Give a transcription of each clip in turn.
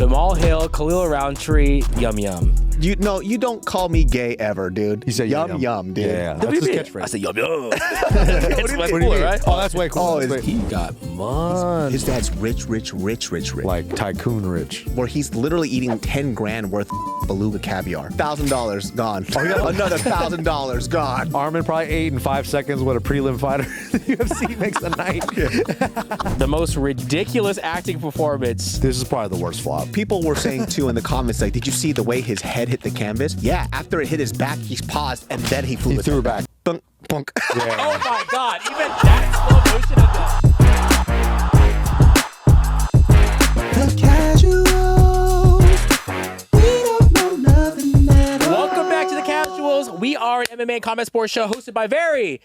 Jamahal Hill, Khalil Rountree, yum yum. You don't call me gay ever, dude. He said yum yum, dude. Yeah, that's his catchphrase. I said yum yum. It's way cooler, right? Oh, that's way cool. He got money. His dad's rich. Like tycoon rich. Where he's literally eating 10 grand worth of beluga caviar. $1,000 gone. Another $1,000 gone. Arman probably ate in 5 seconds what a prelim fighter the UFC makes a night. The most ridiculous acting performance. This is probably the worst flop. People were saying too in the comments, like, did you see the way his head hit the canvas? Yeah, after it hit his back, he paused and then he flew threw it back. Bunk, bunk. Yeah. Oh my God! Even that slow motion of the. The casuals, we don't know nothing at all. Welcome back to the Casuals. We are an MMA and combat sports show hosted by very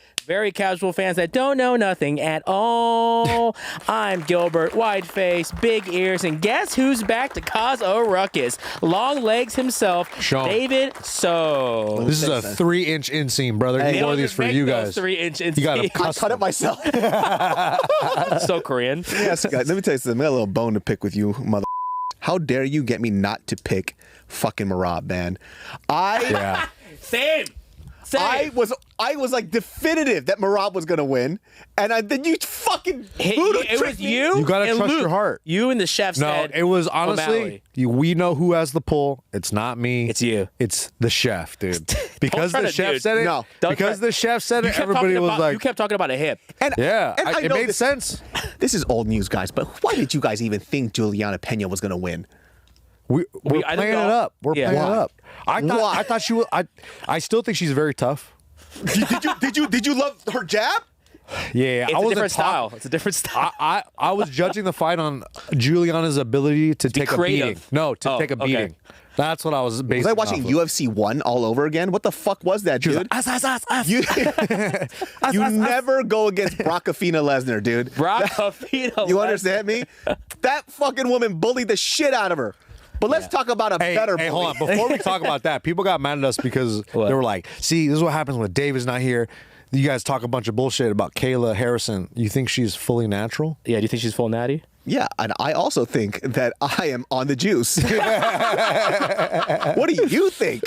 casual fans that don't know nothing at all. I'm Gilbert, wide face, big ears, and guess who's back to cause a ruckus? Long legs himself, Sean. David So. This is a 3-inch inseam, brother. They He wore these for you guys. 3-inch inseams. You got a I cut it myself. So Korean. Yes, guys, let me tell you something. I got a little bone to pick with you, mother. How dare you get me not to pick fucking Marab, man? Same. I was like definitive that Marab was gonna win, and then you fucking It was you. You gotta and trust Luke. your heart. You and the chef No, said. it was honestly, we know who has the pull. It's not me. It's you. It's the chef, dude. Because try the to, chef dude. said it. No. Because the chef said You it, kept everybody talking was about- like, you kept talking about a hip. And, yeah, and I it know made this, sense. This is old news, guys, but why did you guys even think Juliana Pena was gonna win? We're I playing it don't know. up. We're Yeah. playing it Why? up. I thought she was. I still think she's very tough. Did you love her jab? Yeah, It's I a wasn't different talk- style. It's a different style. I was judging the fight on Juliana's ability to take a creative. beating. No, to take a okay. beating. That's what I was basing. Was I watching UFC 1 all over again? What the fuck was that, dude? You never go against Brockafina Lesnar, dude. Brockafina You understand me? That fucking woman bullied the shit out of her. But let's talk about a better bully. Hey, hold on. Before we talk about that, people got mad at us because they were like, see, this is what happens when David's not here. You guys talk a bunch of bullshit about Kayla Harrison. You think she's fully natural? Yeah, do you think she's full natty? Yeah, and I also think that I am on the juice. What do you think?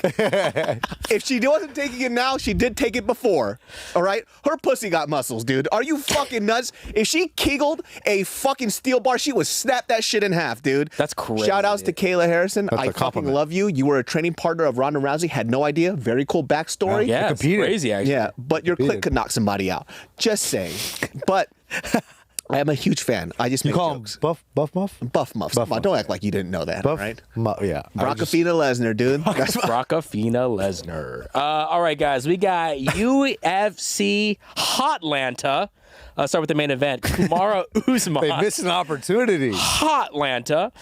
If she wasn't taking it now, she did take it before. All right? Her pussy got muscles, dude. Are you fucking nuts? If she keggled a fucking steel bar, she would snap that shit in half, dude. That's crazy. Shout outs to Kayla Harrison. That's I a fucking compliment. love you. You were a training partner of Ronda Rousey. Had no idea. Very cool backstory. Yeah, it's competed. crazy, actually. Yeah, but your click could knock somebody out. Just saying. But I am a huge fan. I just You make call jokes. him Buff Muff? Buff Muff. Don't act like you didn't know that, Buff right? Yeah. Brockafina Lesnar, dude. That's what- Brockafina Lesnar. All right, guys, we got UFC Hotlanta. Start with the main event. Kamaru Usman. They missed an opportunity. Hotlanta.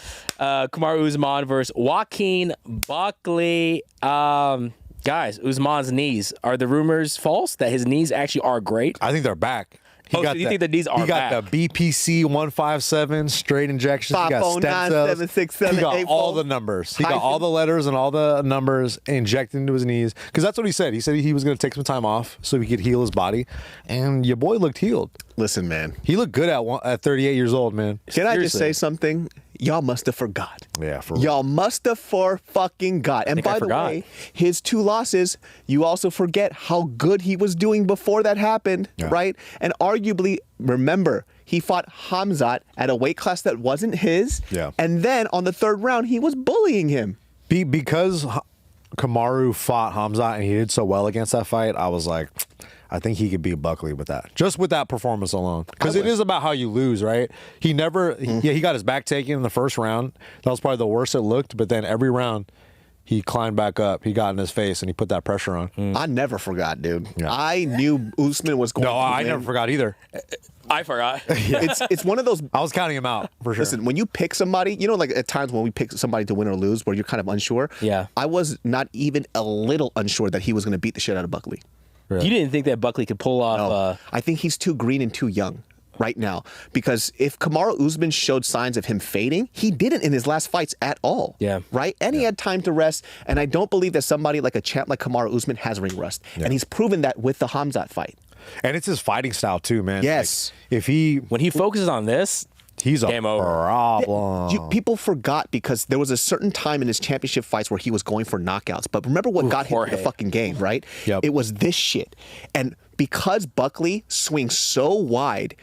Kamaru Usman versus Joaquin Buckley. Guys, Usman's knees. Are the rumors false that his knees actually are great? I think they're back. So you think the knees are He got back? the BPC 157 straight injections. He got stem 509-767-84. He got all the numbers. He got all the letters and all the numbers injected into his knees. Because that's what he said. He said he was going to take some time off so he could heal his body. And your boy looked healed. Listen, man. He looked good at 38 years old, man. Can I just Seriously. say something? Y'all must have forgot. Yeah, for real. Y'all must have fucking got. And think I by the forgot. way, his 2 losses, you also forget how good he was doing before that happened, right? And arguably, remember, he fought Hamzat at a weight class that wasn't his. Yeah. And then on the 3rd round, he was bullying him. Because Kamaru fought Hamzat and he did so well against that fight, I was like, I think he could beat Buckley with that. Just with that performance alone. Because it is about how you lose, right? He never, he got his back taken in the 1st round. That was probably the worst it looked. But then every round, he climbed back up. He got in his face and he put that pressure on. I never forgot, dude. Yeah. I knew Usman was going No, to I win. never forgot either. I forgot. It's one of those. I was counting him out for sure. Listen, when you pick somebody, you know, like at times when we pick somebody to win or lose, where you're kind of unsure. Yeah. I was not even a little unsure that he was going to beat the shit out of Buckley. You didn't think that Buckley could pull off... No, I think he's too green and too young right now. Because if Kamaru Usman showed signs of him fading, he didn't in his last fights at all. Yeah. Right? And he had time to rest. And I don't believe that somebody like a champ like Kamaru Usman has ring rust. Yeah. And he's proven that with the Hamzat fight. And it's his fighting style too, man. Yes. Like, if he... When he focuses on this, He's a Game over. problem. People forgot because there was a certain time in his championship fights where he was going for knockouts. But remember what got him in the fucking game, right? Yep. It was this shit. And because Buckley swings so wide,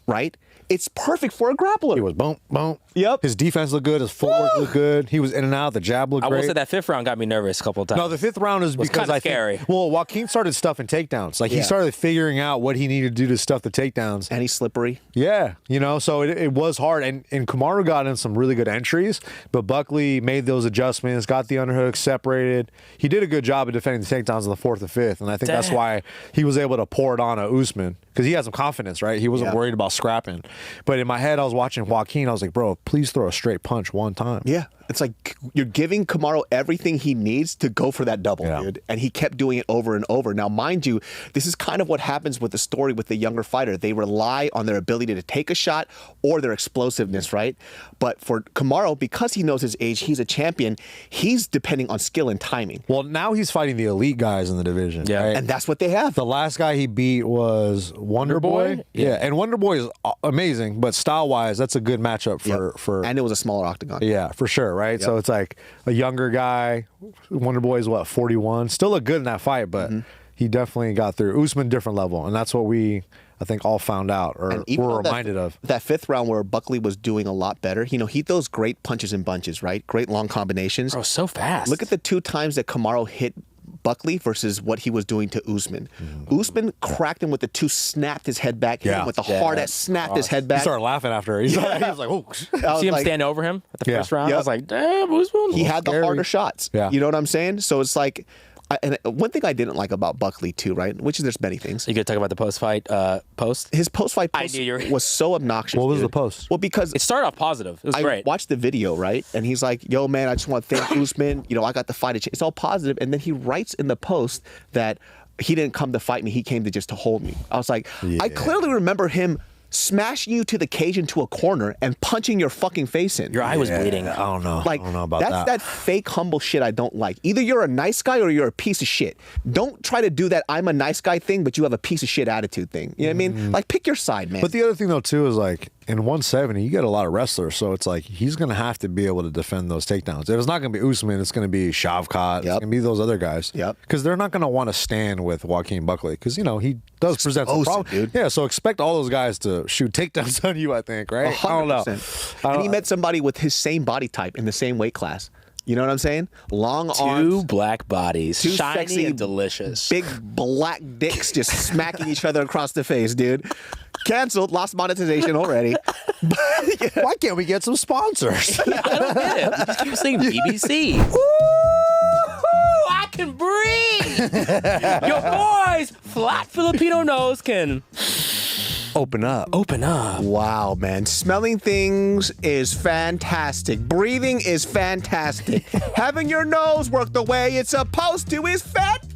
right? It's perfect for a grappler. He was boom, boom. Yep. His defense looked good. His footwork looked good. He was in and out. The jab looked I will great. say that 5th round got me nervous a couple of times. No, the 5th round is Was because kinda I think, scary. well, Joaquin started stuffing takedowns. Like he Yeah. started figuring out what he needed to do to stuff the takedowns. And he's slippery. Yeah, so it was hard. And Kamaru got in some really good entries, but Buckley made those adjustments, got the underhook separated. He did a good job of defending the takedowns in the 4th and 5th, and I think that's Damn. why he was able to pour it on a Usman because he had some confidence, right? He wasn't worried about scrapping. But in my head, I was watching Joaquin. I was like, bro, please throw a straight punch one time. Yeah. It's like you're giving Kamaru everything he needs to go for that double, dude. And he kept doing it over and over. Now, mind you, this is kind of what happens with the story with the younger fighter. They rely on their ability to take a shot or their explosiveness, right? But for Kamaru, because he knows his age, he's a champion, he's depending on skill and timing. Well, now he's fighting the elite guys in the division. Yeah. right? And that's what they have. The last guy he beat was Wonder Boy. Yeah, and Wonder Boy is amazing, but style-wise, that's a good matchup for And it was a smaller octagon. yeah, for sure, right? So it's like a younger guy. Wonder Boy is what, 41? Still looked good in that fight, but he definitely got through. Usman, different level, and that's what we, I think, all found out or And even were on reminded of. that 5th round where Buckley was doing a lot better, he throws great punches and bunches, right? Great long combinations. Bro, so fast. Look at the 2 times that Kamaru hit Buckley versus what he was doing to Usman. Usman cracked him with the 2, snapped his head back, hit him with the hard ass, snapped his head He back. started laughing after. He was like, oh. I was See him like, stand over him at the Yeah. first round? Yep. I was like, damn, Usman. he had the scary. harder shots. Yeah. You know what I'm saying? So it's like, and one thing I didn't like about Buckley too, right? Which is there's many things. You could talk about the post-fight post? His post-fight I post knew you were- was so obnoxious. What was dude. the post? Well, because It started off positive. It was I great. watched the video, right? And he's like, yo, man, I just want to thank Usman. I got the fight. It's all positive. And then he writes in the post that he didn't come to fight me. He came to just to hold me. I was like, I clearly remember him smashing you to the cage into a corner and punching your fucking face in. Your eye was bleeding. I don't know. Like, I don't know about that's that. that fake humble shit I don't like. Either you're a nice guy or you're a piece of shit. Don't try to do that I'm a nice guy thing, but you have a piece of shit attitude thing. You know what I mean? Like, pick your side, man. But the other thing, though, too, is like in 170, you get a lot of wrestlers. So it's like he's going to have to be able to defend those takedowns. If it's not going to be Usman, it's going to be Shavkat. It's Yep. going to be those other guys. Yep. Because they're not going to want to stand with Joaquin Buckley because, he does present some explosive, problems. dude. Yeah, so expect all those guys to shoot takedowns on you, I think, right? I don't know. 100%. And he met somebody with his same body type in the same weight class. You know what I'm saying? Long 2 arms, black bodies. 2 Shiny sexy, and delicious. big black dicks just smacking each other across the face, dude. Canceled, lost monetization already. Why can't we get some sponsors? I don't get it. You just keep saying BBC. Ooh, I can breathe. Your boys, flat Filipino nose can Open up. open up. Wow, man. Smelling things is fantastic. Breathing is fantastic. Having your nose work the way it's supposed to is fantastic.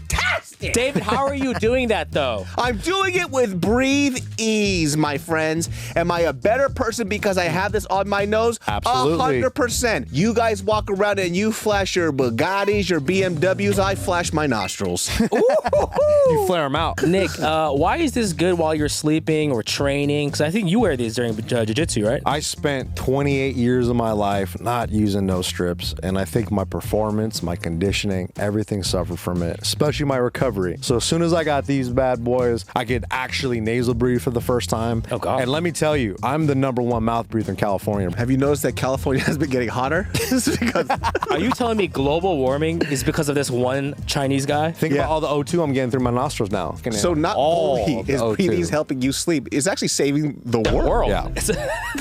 David, how are you doing that though? I'm doing it with Breatheeze, my friends. Am I a better person because I have this on my nose? Absolutely. 100%. You guys walk around and you flash your Bugattis, your BMWs. I flash my nostrils. You flare them out. Nick, why is this good while you're sleeping or training? Because I think you wear these during jiu-jitsu, right? I spent 28 years of my life not using nose strips, and I think my performance, my conditioning, everything suffered from it, especially my recovery. So as soon as I got these bad boys, I could actually nasal breathe for the first time. Oh, God. And let me tell you, I'm the #1 mouth breather in California. Have you noticed that California has been getting hotter? This is because Are you telling me global warming is because of this one Chinese guy? Think about all the O2 I'm getting through my nostrils now. so not All only of the is O2. Breatheeze helping you sleep, it's actually saving the world. Yeah.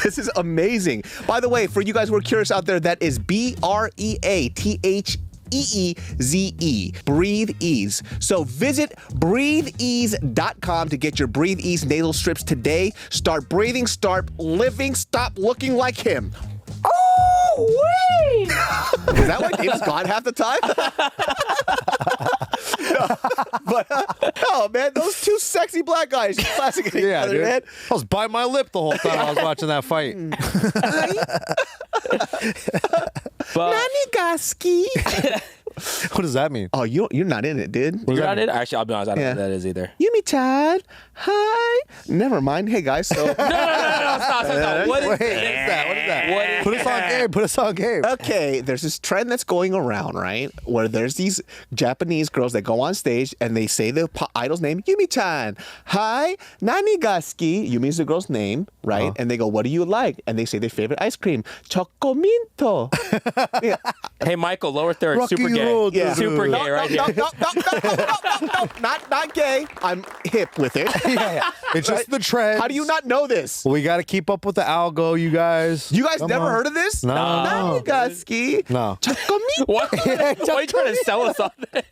This is amazing. By the way, for you guys who are curious out there, that is BREATHEEZE, Breatheeze. So visit breatheeze.com to get your Breatheeze nasal strips today. Start breathing, start living, stop looking like him. Oh, wait! Is that why David's gone half the time? Oh man, those 2 sexy black guys classic each Yeah, other, dude. man. I was biting my lip the whole time I was watching that fight. But Nanigaski. What does that mean? Oh, you're not in it, dude. You're not in? Actually, I'll be honest. I don't know Yeah. what that is either. Yumi-chan, hi. Never mind. Hey guys, so No, stop. What is Wait, that? what is that? What is Put us on game. Put us on game. okay, there's this trend that's going around, right? Where there's these Japanese girls that go on stage and they say the idol's name, Yumi-chan. Hi, nani ga suki? Yumi's the girl's name, right? And they go, what do you like? And they say their favorite ice cream, chocominto. Yeah. Hey, Michael, lower third. Rocky Super gay. road, Yeah. Super No, gay right here. no, not gay. I'm hip with it. It's just the trend. How do you not know this? We got to keep up with the algo, you guys. You guys Come never on. heard of this? No. Nani ga suki? No. Chocominto. Why are you trying to sell us on that?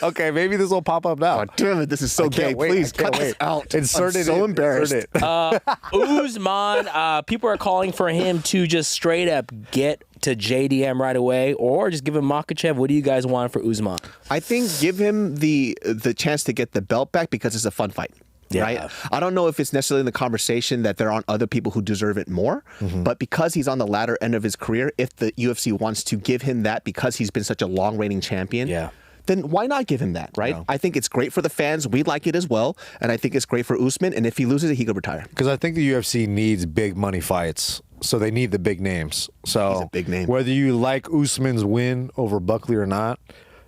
Okay, maybe this will pop up now. Oh, damn it, this is so I gay. can't wait, Please I can't cut this wait. out. Insert I'm it so in, embarrassed. insert it. Usman, people are calling for him to just straight up get to JDM right away, or just give him Makhachev. What do you guys want for Usman? I think give him the chance to get the belt back because it's a fun fight. Yeah. Right? I don't know if it's necessarily in the conversation that there aren't other people who deserve it more, but because he's on the latter end of his career, if the UFC wants to give him that because he's been such a long reigning champion, then why not give him that, right? Yeah. I think it's great for the fans. We like it as well. And I think it's great for Usman. And if he loses it, he could retire. Because I think the UFC needs big money fights. So they need the big names. So He's a big name. Whether you like Usman's win over Buckley or not,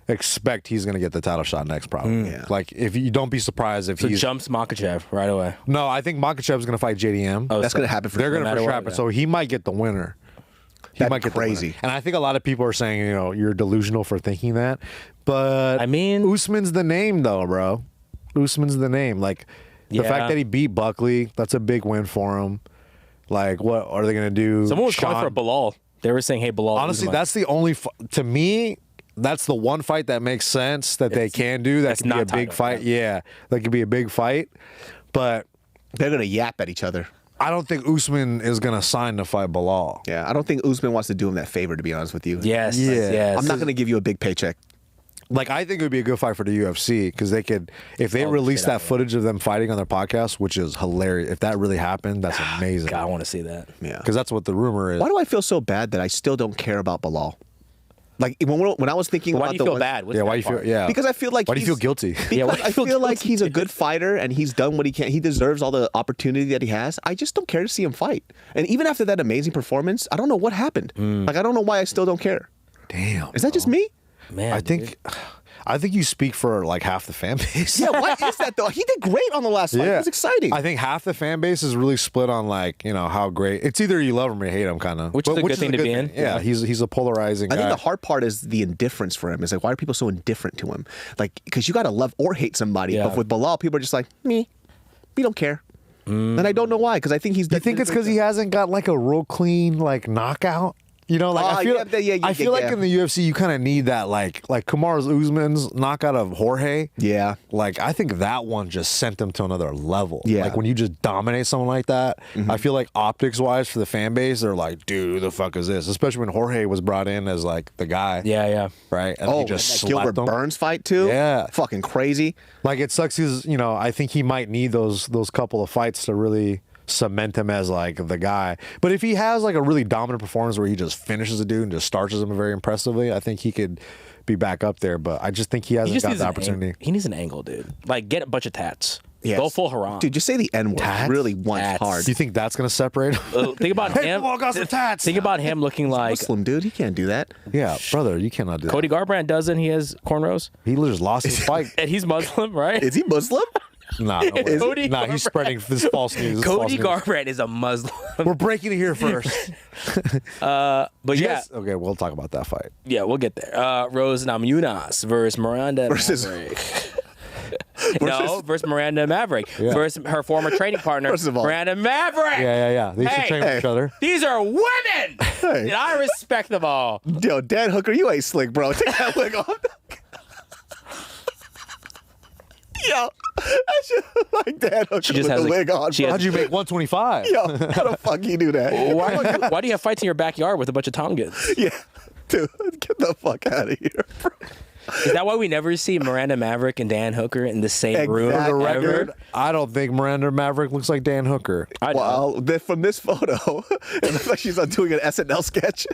expect he's going to get the title shot next, probably. Yeah. Like, if you don't be surprised if So he's... jumps Makhachev right away. No, I think Makachev's going to fight JDM. Oh, That's going to happen for They're sure. going to matter for what, sure happen. yeah. So he might get the winner. He That'd might be get the winner. crazy. And I think a lot of people are saying, you know, you're delusional for thinking that. But I mean- Usman's the name, though, bro. Usman's the name. Like, the Yeah. fact that he beat Buckley, that's a big win for him. Like, what are they going to do? Someone was calling for Bilal. They were saying, hey, Bilal. Honestly, Usman. that's the only to me. That's the one fight that makes sense that they can do. That that's could be a not big title, fight. Yeah, that could be a big fight. But They're going to yap at each other. I don't think Usman is going to sign to fight Bilal. Yeah, I don't think Usman wants to do him that favor, to be honest with you. Yes. Yeah. Yes. I'm not going to give you a big paycheck. Like, I think it would be a good fight for the UFC because they could, if they Oh, release shit, I that footage of them fighting on their podcast, which is hilarious. If that really happened, that's amazing. God, I want to see that. Yeah. Because that's what the rumor is. Why do I feel so bad that I still don't care about Bilal? Like when I was thinking Why about do you the feel ones- bad? What's Yeah, why that do you feel? part? Yeah. Because I feel like Why do you feel he's- guilty? Yeah, why Because do you I feel feel like guilty, he's a dude? good fighter and he's done what he can. He deserves all the opportunity that he has. I just don't care to see him fight. And even after that amazing performance, I don't know what happened. Like I don't know why I still don't care. Damn. Is that just me? Man, I think you speak for like half the fan base. Yeah. Why is that though? He did great on the last fight. It was exciting. I think half the fan base is really split on like, you know, how great. It's either you love him or you hate him, kind of. Which is a good thing to be in. Yeah, he's a polarizing I guy. think the hard part is the indifference for him. It's like, why are people so indifferent to him? Like, because you got to love or hate somebody. Yeah. But with Bilal, people are just like, me. We don't care. And I don't know why, because I think he's. You think it's because he hasn't got like a real clean like knockout? You know, like I feel, I feel like in the UFC you kind of need that like Kamaru's Usman's knockout of Jorge. Yeah. Like I think that one just sent him to another level. Yeah. Like when you just dominate someone like that, I feel like optics wise for the fan base, they're like, dude, who the fuck is this? Especially when Jorge was brought in as like the guy. Yeah. Right. And Oh, he just that slept Gilbert him. Burns fight too. Yeah. Fucking crazy. Like it sucks because, you know, I think he might need those couple of fights to really cement him as like the guy. But if he has like a really dominant performance where he just finishes a dude and just starches him very impressively, I think he could be back up there. But I just think he hasn't got needs the an opportunity. He needs an angle, dude. Like get a bunch of tats. Yes. Go full Haram. Dude, just say the N word Tats? really once Tats. hard. Do you think that's going to separate him? Think about Hey, him. Bilal got some tats. Think about him looking like Muslim, dude. He can't do that. Yeah, brother, you cannot do Cody Garbrandt doesn't. He has cornrows, that. He just lost his fight. and he's Muslim, right? Is he Muslim? Nah, no way. Cody Nah, he's Garbrandt. spreading this false news. This is false Cody news. Garbrandt is a Muslim. We're breaking it here first. But yeah, Yes. Okay, we'll talk about that fight. yeah, we'll get there. Rose Namajunas versus Miranda Versus- Maverick. versus Miranda Maverick. Yeah. Versus her former training partner, First of all- Miranda Maverick. Yeah. They should Hey. train with each other. These are women, and I respect them all. Yo, Dan Hooker, you ain't slick, bro. Take that wig off. Yo, I should like Dan Hooker She just with has the a- wig on. she bro. has- How'd you make 125? Yo, how the fuck you do that? Why do you have fights in your backyard with a bunch of Tongans? Yeah, dude, get the fuck out of here, bro. Is that why we never see Miranda Maverick and Dan Hooker in the same room? Exactly. For the ever? record, I don't think Miranda Maverick looks like Dan Hooker. I know. Well, from this photo, it looks like she's doing an SNL sketch,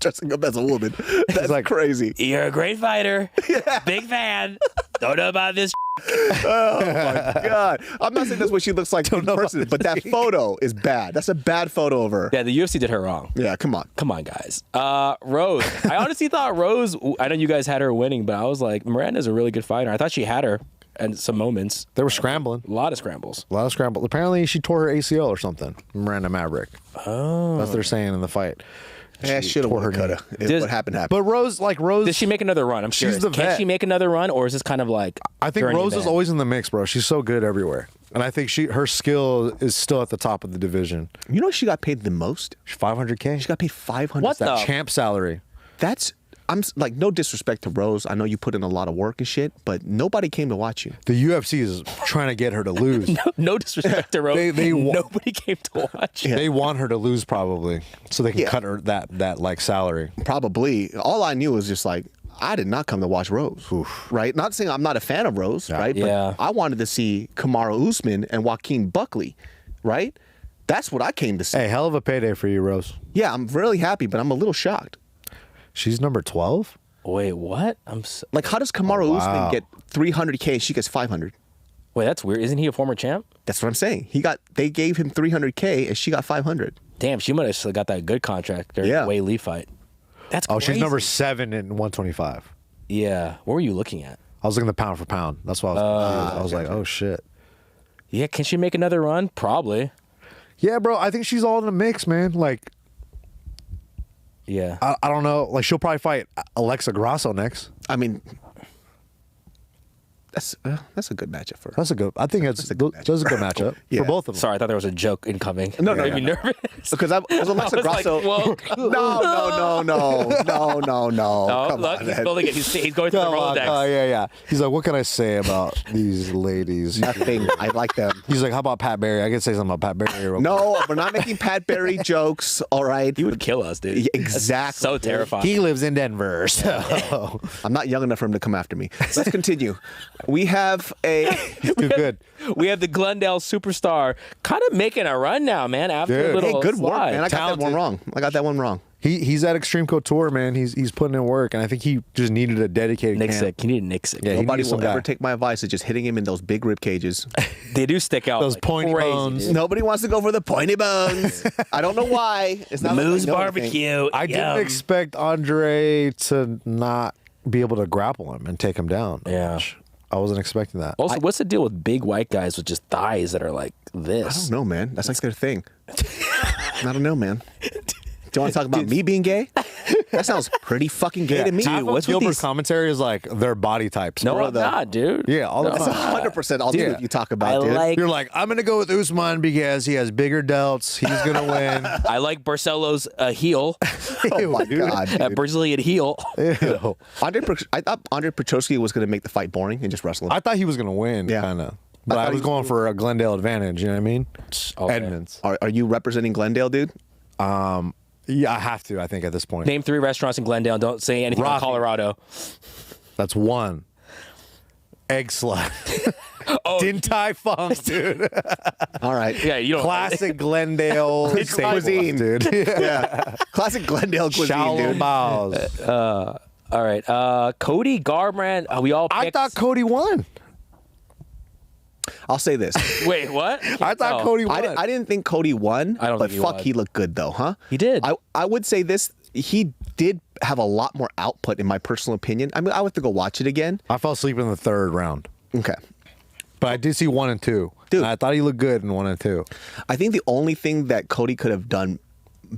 dressing up as a woman. That's like- crazy. You're a great fighter. Big fan. Don't know about this. Oh my God! I'm not saying that's what she looks like in person, but that photo is bad. That's a bad photo of her. Yeah, the UFC did her wrong. Yeah, come on. Come on, guys. Rose. I honestly thought Rose, I know you guys had her winning, but I was like, Miranda's a really good fighter. I thought she had her at some moments. They were scrambling. A lot of scrambles. A lot of scramble. Apparently, she tore her ACL or something. Miranda Maverick. Oh. That's what they're saying in the fight. Yeah, shoulda, tore her woulda, coulda. Does- What happened happened. But Rose, Did she make another run? I'm She's curious. the Can vet. she make another run, or is this kind of like I think Journey Rose is event? always in the mix, bro. She's so good everywhere. And I think her skill is still at the top of the division. You know she got paid the most? She's $500K. She got paid $500. What the- champ salary. That's like no disrespect to Rose. I know you put in a lot of work and shit, but nobody came to watch you. The UFC is trying to get her to lose. No disrespect to Rose. Nobody came to watch. They want her to lose probably, so they can Yeah. cut her that like salary. Probably. All I knew was just like I did not come to watch Rose. Right? Not saying I'm not a fan of Rose, right? Yeah. But I wanted to see Kamaru Usman and Joaquin Buckley, right? That's what I came to see. Hey, hell of a payday for you, Rose. Yeah, I'm really happy, but I'm a little shocked. She's number 12. Wait, what? Like, how does Kamaru wow. Usman get 300K and she gets 500? Wait, that's weird. Isn't he a former champ? That's what I'm saying. They gave him 300K and she got 500. Damn, she might have still got that good contract during Yeah. the Wei Lee fight. That's Oh, crazy. she's number 7 in 125. Yeah. What were you looking at? I was looking at the pound for pound. That's why I was confused. I was like, oh shit. Yeah, can she make another run? Probably. Yeah, bro. I think she's all in the mix, man. Like, Yeah. I don't know. Like, she'll probably fight Alexa Grasso next. I mean, that's a good matchup for her. That's a good. I think that's a good matchup Yeah. for both of them. Sorry, I thought there was a joke incoming. No, It made me nervous. Because Alexa I was like, Grasso. whoa. No. Oh, Come look, on, he's man. building it. He's going through the Come on. Rolodex. Oh, yeah. He's like, what can I say about these ladies? Nothing. I like them. He's like, how about Pat Barry? I can say something about Pat Barry. real quick. No, we're not making Pat Barry jokes. All right. He would kill us, dude. Yeah, exactly. So terrifying. He lives in Denver. So I'm not young enough for him to come after me. Let's continue. We have he's too good. We have the Glendale superstar kind of making a run now, man. After Dude. a little Hey, good work, slide. man. I got that one wrong. He's at Extreme Couture, man. He's putting in work, and I think he just needed a dedicated Nick camp. sick. He needed Nick sick. Yeah, he Nobody needs some will ever guy. take my advice of just hitting him in those big rib cages. They do stick out. Those like pointy crazy, bones. dude. Nobody wants to go for the pointy bones. I don't know why. It's not like I Moose know anything. barbecue. I didn't expect Andre to not be able to grapple him and take him down. Yeah. I wasn't expecting that. Also, what's the deal with big white guys with just thighs that are like I this? don't know, man. That's like their thing. I don't know, man. Do you want to talk about me being gay? That sounds pretty fucking gay to me. Dude, what's with Gilbert's these? commentary is like their body types. No, bro. I'm not, dude. Yeah, all the That's time. 100% all the you talk about, I dude. like You're like, I'm gonna go with Usman because he has bigger delts. He's gonna win. I like Barcelo's heel, Oh my god, a dude. Brazilian heel. Ew. I thought Andre Petrosky was going to make the fight boring and just wrestle him. I thought he was gonna win, Yeah. kind of. But thought I he was was going for a Glendale advantage. You know what I mean? Okay. Edmonds. Are you representing Glendale, dude? Yeah, I have to. I think at this point. Name 3 restaurants in Glendale. Don't say anything about Rocky. Colorado. That's 1. Egg slut. Din Tai Fung, dude. All right. Yeah, you don't. Classic Glendale It's staple, cuisine. dude. Yeah. Classic Glendale cuisine, Shallow dude. bows. All right. Cody Garbrandt. We all. I picked- thought Cody won. I'll say this. Wait, what? I thought Oh. Cody won. I didn't think Cody won, I don't but think he fuck, won. he looked good though, huh? He did. I would say this. He did have a lot more output, in my personal opinion. I mean, I would have to go watch it again. I fell asleep in the 3rd round. Okay. But I did see 1 and 2. Dude. And I thought he looked good in 1 and 2. I think the only thing that Cody could have done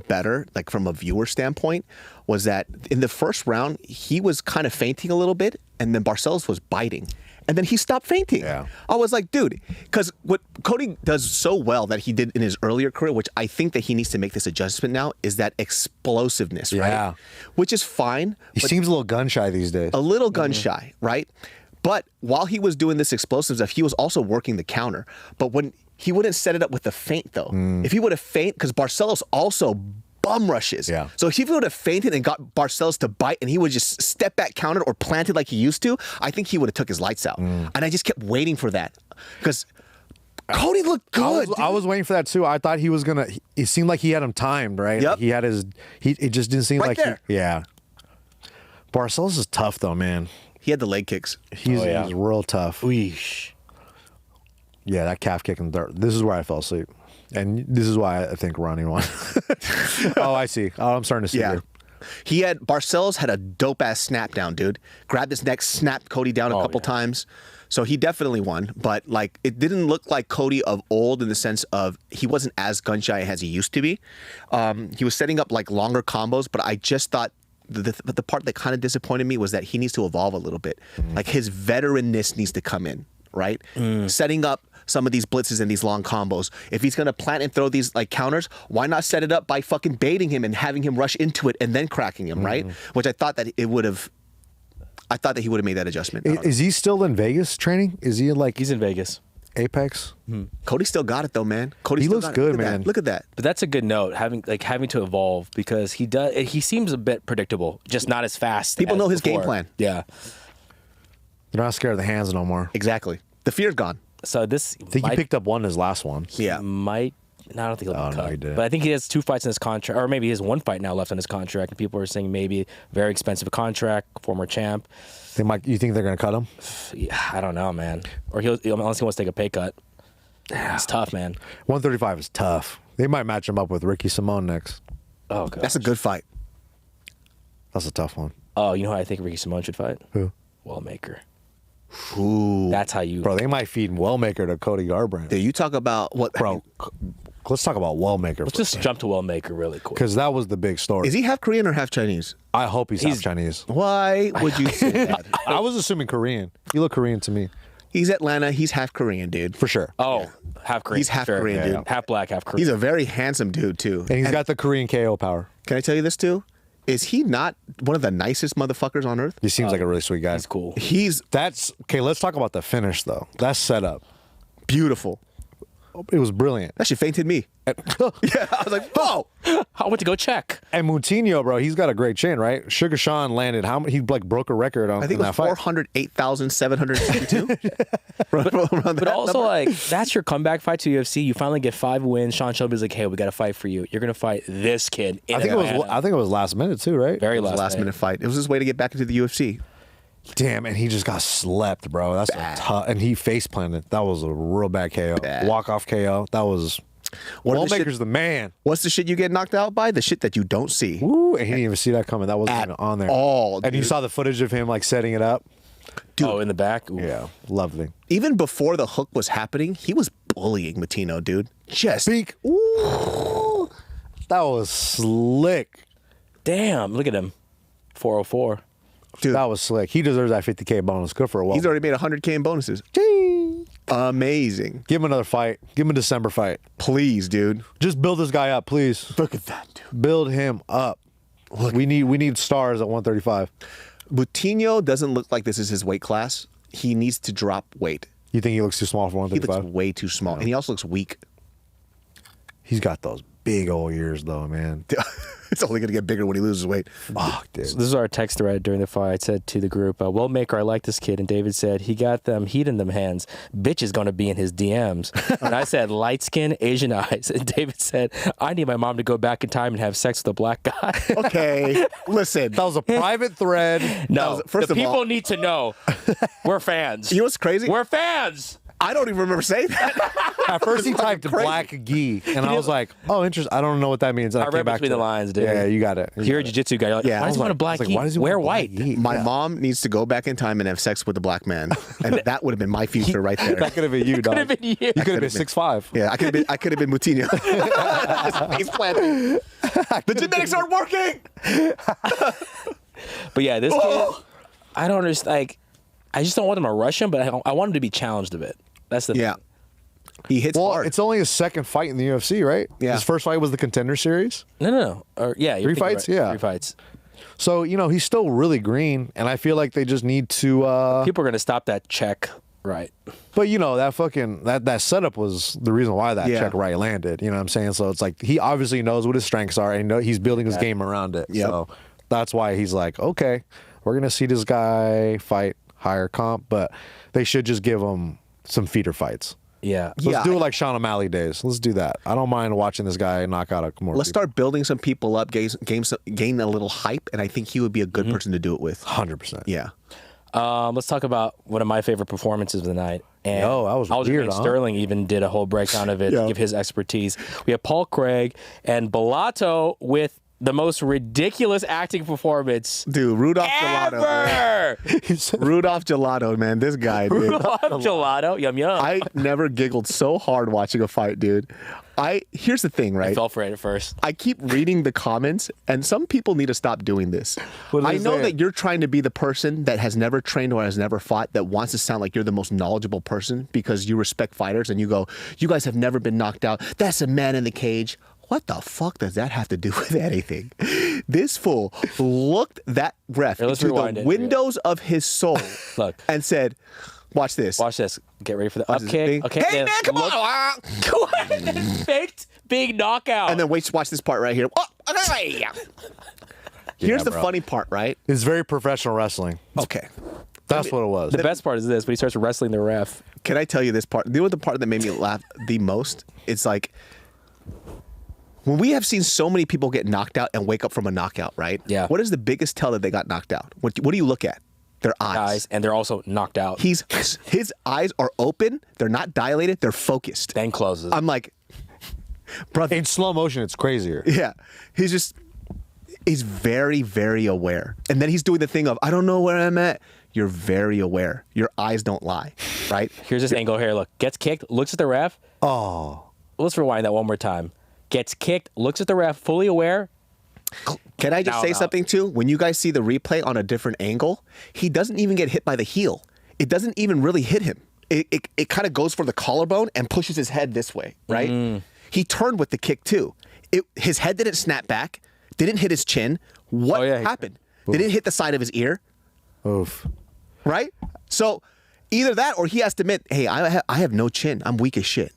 better, like from a viewer standpoint, was that in the first round, he was kind of fainting a little bit, and then Barcelos was biting. And then he stopped fainting. Yeah. I was like, dude, because what Cody does so well that he did in his earlier career, which I think that he needs to make this adjustment now, is that explosiveness, Yeah. right? Which is fine. He seems a little gun shy these days. A little gun shy, right? But while he was doing this explosive stuff, he was also working the counter. But when he wouldn't set it up with the feint, though. If he would have feint, because Barcelos also bum rushes. Yeah. So if he would have fainted and got Barcelos to bite and he would just step back countered or planted like he used to, I think he would have took his lights out. And I just kept waiting for that because Cody looked good. I was waiting for that too. I thought he was gonna. It seemed like he had him timed, right? Yep. He had his. It just didn't seem Right like. there. Yeah. Barcelos is tough though, man. He had the leg kicks. He's real tough. Weesh. Yeah, that calf kick in third. This is where I fell asleep, and this is why I think Ronnie won. Oh, I see. Oh, I'm starting to see. Yeah. Here. He had Barcelos had a dope ass snap down, dude. Grabbed his neck, snapped Cody down a couple times. So he definitely won, but like it didn't look like Cody of old in the sense of he wasn't as gun shy as he used to be. He was setting up like longer combos, but I just thought the part that kind of disappointed me was that he needs to evolve a little bit. Like his veteranness needs to come in, right? Setting up some of these blitzes and these long combos. If he's gonna plant and throw these like counters, why not set it up by fucking baiting him and having him rush into it and then cracking him, right? Which I thought that it would have. I thought that he would have made that adjustment. Is he still in Vegas training? Is he like He's in Vegas. Apex? Cody still got it though, man. Cody He still looks got it. good, Look at man. that. Look at that. But that's a good note, having to evolve because he seems a bit predictable, just not as fast. People as know his game before. plan. Yeah. They're not scared of the hands no more. Exactly. The fear's gone. So this I think he picked up one in his last one. Yeah. might. No, I don't think he'll Oh, be no, cut. he didn't. But I think he has 2 fights in his contract, or maybe he has 1 fight now left on his contract. And people are saying maybe very expensive contract, former champ. You think they're gonna cut him? Yeah, I don't know, man. Or unless he wants to take a pay cut. It's tough, man. 135 is tough. They might match him up with Ricky Simone next. Oh god. That's a good fight. That's a tough one. Oh, you know how I think Ricky Simone should fight? Who? Wellmaker. Ooh. That's how you. Bro, they might feed Wellmaker to Cody Garbrandt. Dude, you talk about what? Bro, let's talk about Wellmaker. Let's just jump to Wellmaker really quick. Because that was the big story. Is he half Korean or half Chinese? I hope he's half Chinese. Why would you say that? I was assuming Korean. You look Korean to me. He's Atlanta. He's half Korean, dude. For sure. Oh, half Korean. He's half sure. Korean, dude. Half black, half Korean. He's a very handsome dude, too. And he's got the Korean KO power. Can I tell you this, too? Is he not one of the nicest motherfuckers on earth? He seems like a really sweet guy. He's cool. He's That's okay. Let's talk about the finish, though. That setup. beautiful. It was brilliant. That shit fainted me. Yeah, I was like, whoa. I went to go check. And Moutinho, bro, he's got a great chin, right? Sugar Sean landed how many? He like broke a record on I think in it that was fight. 408,752. But also, like, that's your comeback fight to UFC. You finally get 5 wins. Sean Shelby's like, hey, we got to fight for you. You're going to fight this kid in I think Atlanta. it was last minute too, right? Very It was a last minute fight. It was his way to get back into the UFC. Damn, and he just got slept, bro. That's a tough. And he face planted. That was a real bad KO. Bad. Walk off KO. That was. What are the Wellmaker's shit- the man. What's the shit you get knocked out by? The shit that you don't see. Ooh, and he didn't even see that coming. That wasn't At even on there. all, And you dude. saw the footage of him like setting it up. Oh, in the back? Ooh. Yeah, lovely. Even before the hook was happening, he was bullying Matino, dude. Just Beak. Ooh, that was slick. Damn, look at him. 404. dude. That was slick. He deserves that 50K bonus. Good for a while. He's already made 100K in bonuses. Amazing. Give him another fight. Give him a December fight. Please, dude. Just build this guy up, please. Look at that, dude. Build him up. We need stars at 135. Butinho doesn't look like this is his weight class. He needs to drop weight. You think he looks too small for He 135? looks way too small, and he also looks weak. He's got those big old ears, though, man. It's only going to get bigger when he loses weight. Fuck, dude. So this is our text thread during the fight. I said to the group, Wellmaker, I like this kid. And David said, he got them heat in them hands. Bitch is going to be in his DMs. And I said, light skin, Asian eyes. And David said, I need my mom to go back in time and have sex with a black guy. Okay, listen. That was a private thread. No, first the of all- people need to know. We're fans. You know what's crazy? We're fans. I don't even remember saying that. At first, he typed crazy. black gi, and I was like, "Oh, interesting. I don't know what that means." And I I came read back between to the it. lines, dude. Yeah, you got it. You're a jiu-jitsu guy. You're like, Yeah, why I does was he want a like- black like, gi? why does he Wear want a black white. gi? My mom needs to go back in time and have sex with a black man, and that would have been my future right there. That could have been you, dog. Could have been you. You could have been been. 6'5". Yeah, I could have been Moutinho. Just face planted. The genetics aren't working. But yeah, this kid, I don't understand. Like, I just don't want him to rush him, but I want him to be challenged a bit. That's the thing. Yeah, he hits Well, hard. it's only his second fight in the UFC, right? Yeah. His first fight was the Contender Series. No. Or, yeah, you're 3 thinking fights? right. Yeah. 3 fights. So, he's still really green, and I feel like they just need to... People are going to stop that check Right. But you know, that fucking that setup was the reason why that Yeah. check right landed. You know what I'm saying? So it's like he obviously knows what his strengths are and he's building his game around it. Yep. So that's why he's like, okay, we're gonna see this guy fight higher comp, but they should just give him some feeder fights. Yeah. Let's do it like Sean O'Malley days. Let's do that. I don't mind watching this guy knock out more Let's people. start building some people up, gain a little hype, and I think he would be a good person to do it with. 100%. Yeah. Let's talk about one of my favorite performances of the night. And Yo, that was weird, huh? Sterling even did a whole breakdown of it, Yeah. give his expertise. We have Paul Craig and Bellato with the most ridiculous acting performance Dude, Rudolph Gelato. Man. ever. Rudolph Gelato, man. This guy, dude. Rudolph Gelato, yum yum. I never giggled so hard watching a fight, dude. Here's the thing, right? I fell for it at first. I keep reading the comments, and some people need to stop doing this. What do I they know say? that you're trying to be the person that has never trained or has never fought, that wants to sound like you're the most knowledgeable person because you respect fighters, and you go, you guys have never been knocked out. That's a man in the cage. What the fuck does that have to do with anything? This fool looked that ref Here, let's into rewind the it. windows of his soul Look. and said, watch this. Watch this. Get ready for the Watch up this kick. thing. Okay. Hey, then man, come look- on. Faked big knockout. And then watch this part right here. Oh, okay. Here's the bro. funny part, right? It's very professional wrestling. Okay. That's what it was. the best part is this, when he starts wrestling the ref. Can I tell you this part? You know what the part that made me laugh the most? It's like when we have seen so many people get knocked out and wake up from a knockout, right? Yeah. What is the biggest tell that they got knocked out? What do you look at? Their eyes. Guys, and they're also knocked out. His eyes are open. They're not dilated. They're focused. then closes. I'm like, brother. In slow motion, it's crazier. Yeah. He's very, very aware. And then he's doing the thing of, I don't know where I'm at. You're very aware. Your eyes don't lie, right? Here's this angle here. Look, gets kicked, looks at the ref. Oh. Let's rewind that one more time. Gets kicked, looks at the ref, fully aware. Can I just Now say I'm out. something too? When you guys see the replay on a different angle, he doesn't even get hit by the heel. It doesn't even really hit him. It kind of goes for the collarbone and pushes his head this way, right? He turned with the kick too. His head didn't snap back, didn't hit his chin. What Oh, yeah, he- happened? Did it hit the side of his ear? Oof. Right? So either that or he has to admit, hey, I have no chin. I'm weak as shit.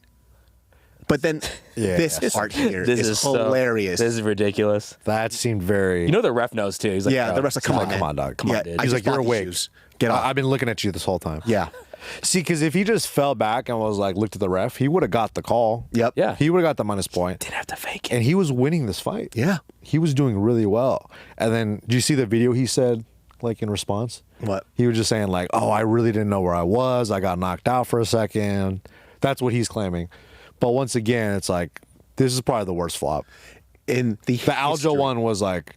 But then Yeah. this part here This is so- hilarious. This is ridiculous. That seemed very. You know the ref knows too. He's like, yeah, "Bro, the rest of come on, man. come on, dog. Come on, Yeah, dude." I He's just like, you're bought these awake. shoes. Get off. I've been looking at you this whole time. Yeah. See, because if he just fell back and was like, looked at the ref, he would have got the call. Yep. Yeah. He would have got the minus point. Didn't have to fake it. And he was winning this fight. Yeah. He was doing really well. And then, do you see the video he said, like, in response? What? He was just saying, like, oh, I really didn't know where I was. I got knocked out for a second. That's what he's claiming. But once again, it's like, this is probably the worst flop. In the Aljo history. one was like,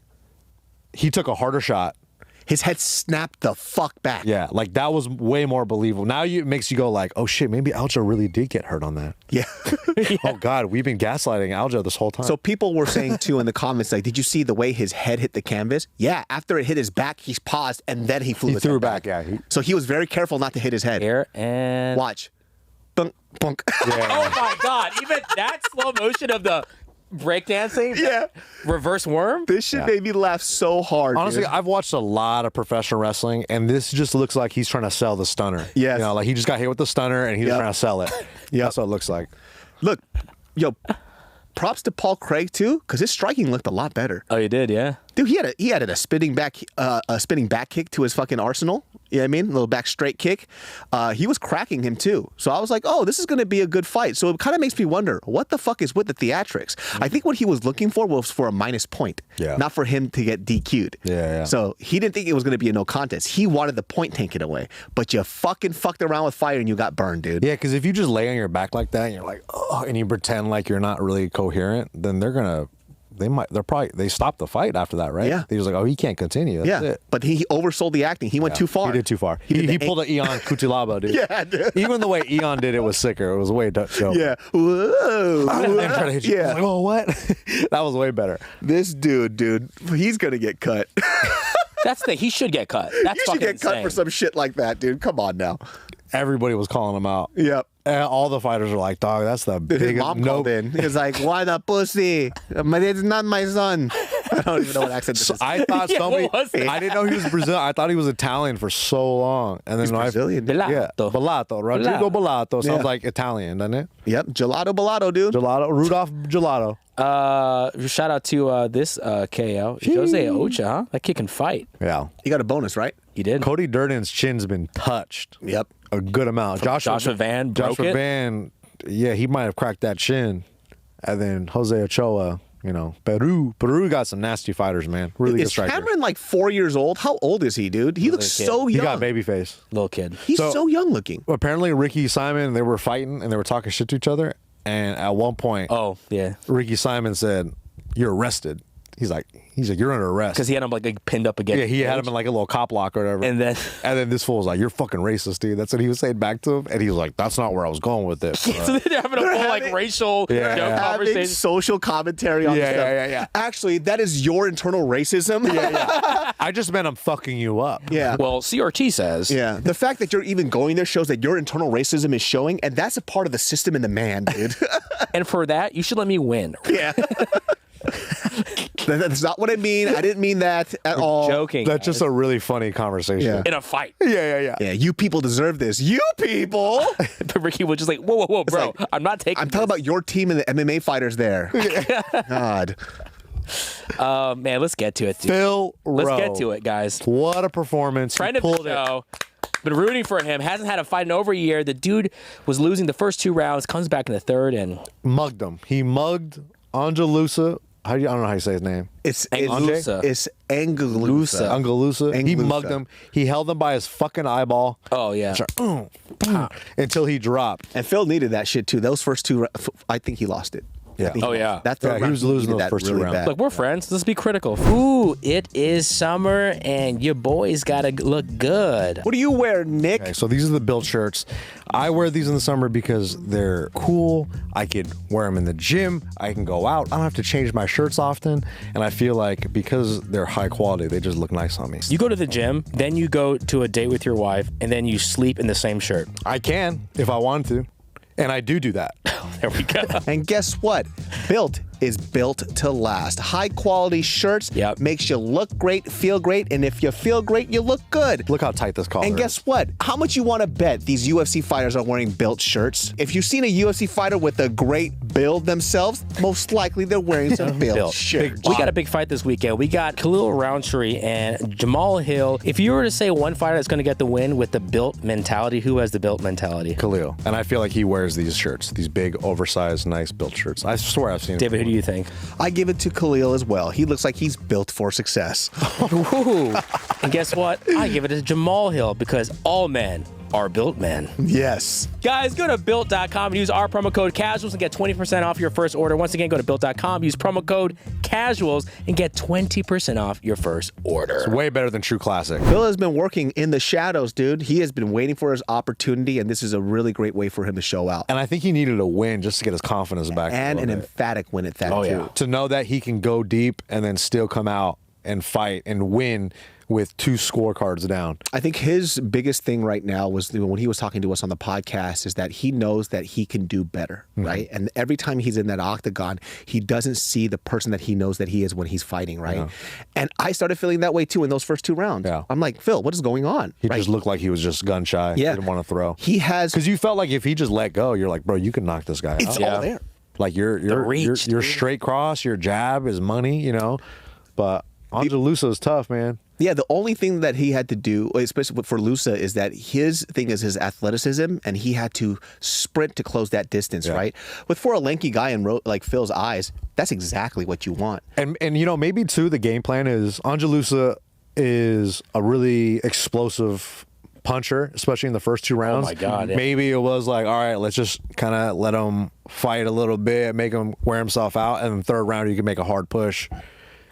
he took a harder shot. His head snapped the fuck back. Yeah, like that was way more believable. Now it makes you go like, oh shit, maybe Aljo really did get hurt on that. Yeah. Oh God, we've been gaslighting Aljo this whole time. So people were saying too in the comments, like, did you see the way his head hit the canvas? Yeah. After it hit his back, he paused and then he flew He his threw head back, yeah, he- So he was very careful not to hit his head. Here and Watch. Bunk, bunk. oh my god! Even that slow motion of the breakdancing, Yeah. reverse worm. This shit made me laugh so hard. honestly, dude. I've watched a lot of professional wrestling, and this just looks like he's trying to sell the stunner. Yes. You know, like he just got hit with the stunner and he's Yep. trying to sell it. Yep. That's what it looks like. Look, yo, props to Paul Craig too, because his striking looked a lot better. Oh, you did, yeah. Dude, he had a spinning back kick to his fucking arsenal. You know what I mean? A little back straight kick. He was cracking him too. So I was like, oh, this is going to be a good fight. So it kind of makes me wonder, what the fuck is with the theatrics? I think what he was looking for was for a minus point, Yeah. not for him to get DQ'd. Yeah. So he didn't think it was going to be a no contest. He wanted the point taken away. But you fucking fucked around with fire and you got burned, dude. Yeah, because if you just lay on your back like that and you're like, oh, and you pretend like you're not really coherent, then they stop the fight after that, right? Yeah. They're just like, oh, he can't continue. That's Yeah, it. but he oversold the acting. He went too far. He did too far. did He the pulled an Eon Kutilaba, dude. Yeah, dude. Even the way Eon did it was sicker. It was way dope. Yeah. Whoa. And then try to hit you. Yeah. I was like, oh, what? That was way better. This dude, he's gonna get cut. That's the thing. He should get cut. That's You should fucking get cut insane. for some shit like that, dude. Come on now. Everybody was calling him out. Yep. And all the fighters were like, dog, that's the His biggest mom called in. He was like, "What a pussy! But it's not my son." I don't even know what accent this So is. I thought Yeah, somebody. what was that? I didn't know he was Brazilian. I thought he was Italian for so long, and then He's when Brazilian. Yeah, Bellato. Rodrigo Bellato sounds Yeah. like Italian, doesn't it? Yep, gelato balato, dude. Gelato, Rudolph Gelato. Shout out to this KO. Jose Ocha, huh? That kid can fight. Yeah. You got a bonus, right? He did. Cody Durden's chin's been touched. Yep. A good amount. Joshua Van broke Joshua it? Van, yeah, he might have cracked that chin. And then Jose Ochoa, you know, Peru got some nasty fighters, man. Really good Is striker. Cameron like 4 years old? How old is he, dude? He looks kid. so He young. got baby face. Little kid. He's So- so young looking. Apparently, Ricky Simon, they were fighting and they were talking shit to each other. And at one point, Oh, yeah. Ricky Simon said, "You're arrested." He's like, "You're under arrest." Because he had him like pinned up against Yeah, he the had cage. him in like a little cop lock or whatever. And then this fool was like, "You're fucking racist, dude." That's what he was saying back to him. And he was like, "That's not where I was going with this." so they're having a full like having- racial Yeah. joke Having conversation. social commentary on Yeah, stuff. yeah. Actually, that is your internal racism. I just meant I'm fucking you up. Yeah. Well, CRT says. Yeah. The fact that you're even going there shows that your internal racism is showing, and that's a part of the system and the man, dude. And for that, you should let me win. Yeah. That's not what I mean. I didn't mean that at all. Joking. That's just a really funny conversation. Yeah. in a fight. Yeah. Yeah, you people deserve this. You people. But Ricky was just like, whoa, bro. like, I'm not taking I'm talking about your team and the MMA fighters there. God. Man, let's get to it, dude. Phil Rowe. Let's get to it, guys. What a performance. Friend He of the pulled it. show. Been rooting for him. Hasn't had a fight in over a year. The dude was losing the first 2 rounds, comes back in the third, and Mugged him. He mugged Angelusa. I don't know how you say his name. It's Angalusa. It's Angalusa. Angelusa. He Angelusa. mugged him. He held him by his fucking eyeball. oh yeah. Until he dropped. And Phil needed that shit too. Those first 2, I think he lost it. Yeah. I think he Oh, yeah. lost it. That Yeah, third he round, was losing needed those that first 2 really rounds. bad. Look, we're friends. Let's be critical. Ooh, it is summer, and your boys gotta look good. What do you wear, Nick? Okay, so these are the built shirts. I wear these in the summer because they're cool. I could wear them in the gym. I can go out. I don't have to change my shirts often. And I feel like because they're high quality, they just look nice on me. You go to the gym, then you go to a date with your wife, and then you sleep in the same shirt. I can if I want to. And I do that. There we go. And guess what? Built is built to last. High quality shirts Yep. makes you look great, feel great, and if you feel great, you look good. Look how tight this collar And is. guess what? How much you want to bet these UFC fighters are wearing built shirts? If you've seen a UFC fighter with a great build themselves, most likely they're wearing some built Built. shirts. We got a big fight this weekend. We got Khalil Rountree and Jamahal Hill. If you were to say one fighter that's going to get the win with the built mentality, who has the built mentality? Khalil. And I feel like he wears these shirts, these big, oversized, nice built shirts. I swear I've seen David, him. who do you think? I give it to Khalil as well. He looks like he's built for success. Ooh. And guess what? I give it to Jamahal Hill because all men are built men. Yes. Guys, go to built.com and use our promo code CASUALS and get 20% off your first order. Once again, go to built.com, use promo code CASUALS and get 20% off your first order. Way better than True Classic. Phil has been working in the shadows, dude. He has been waiting for his opportunity, and this is a really great way for him to show out. And I think he needed a win just to get his confidence back. And a an little bit. emphatic win at that, Oh, too. yeah. To know that he can go deep and then still come out and fight and win with 2 scorecards down. I think his biggest thing right now was when he was talking to us on the podcast is that he knows that he can do better, right? And every time he's in that octagon, he doesn't see the person that he knows that he is when he's fighting, right? Yeah. And I started feeling that way too in those first 2 rounds. Yeah. I'm like, Phil, what is going on? He Right? just looked like he was just gun shy. Yeah. Didn't want to throw. He has, Because you felt like if he just let go, you're like, bro, you can knock this guy it's out. Yeah. all there. Like your reach, your dude. straight cross, your jab is money, you know. But Angelusa is tough, man. Yeah, the only thing that he had to do, especially for Lusa, is that his thing is his athleticism, and he had to sprint to close that distance, Yeah. right? But for a lanky guy in like Phil's eyes, that's exactly what you want. And you know, maybe too, the game plan is Angelusa is a really explosive puncher, especially in the first 2 rounds. my God, yeah. Maybe it was like, all right, let's just kind of let him fight a little bit, make him wear himself out, and then 3rd round you can make a hard push.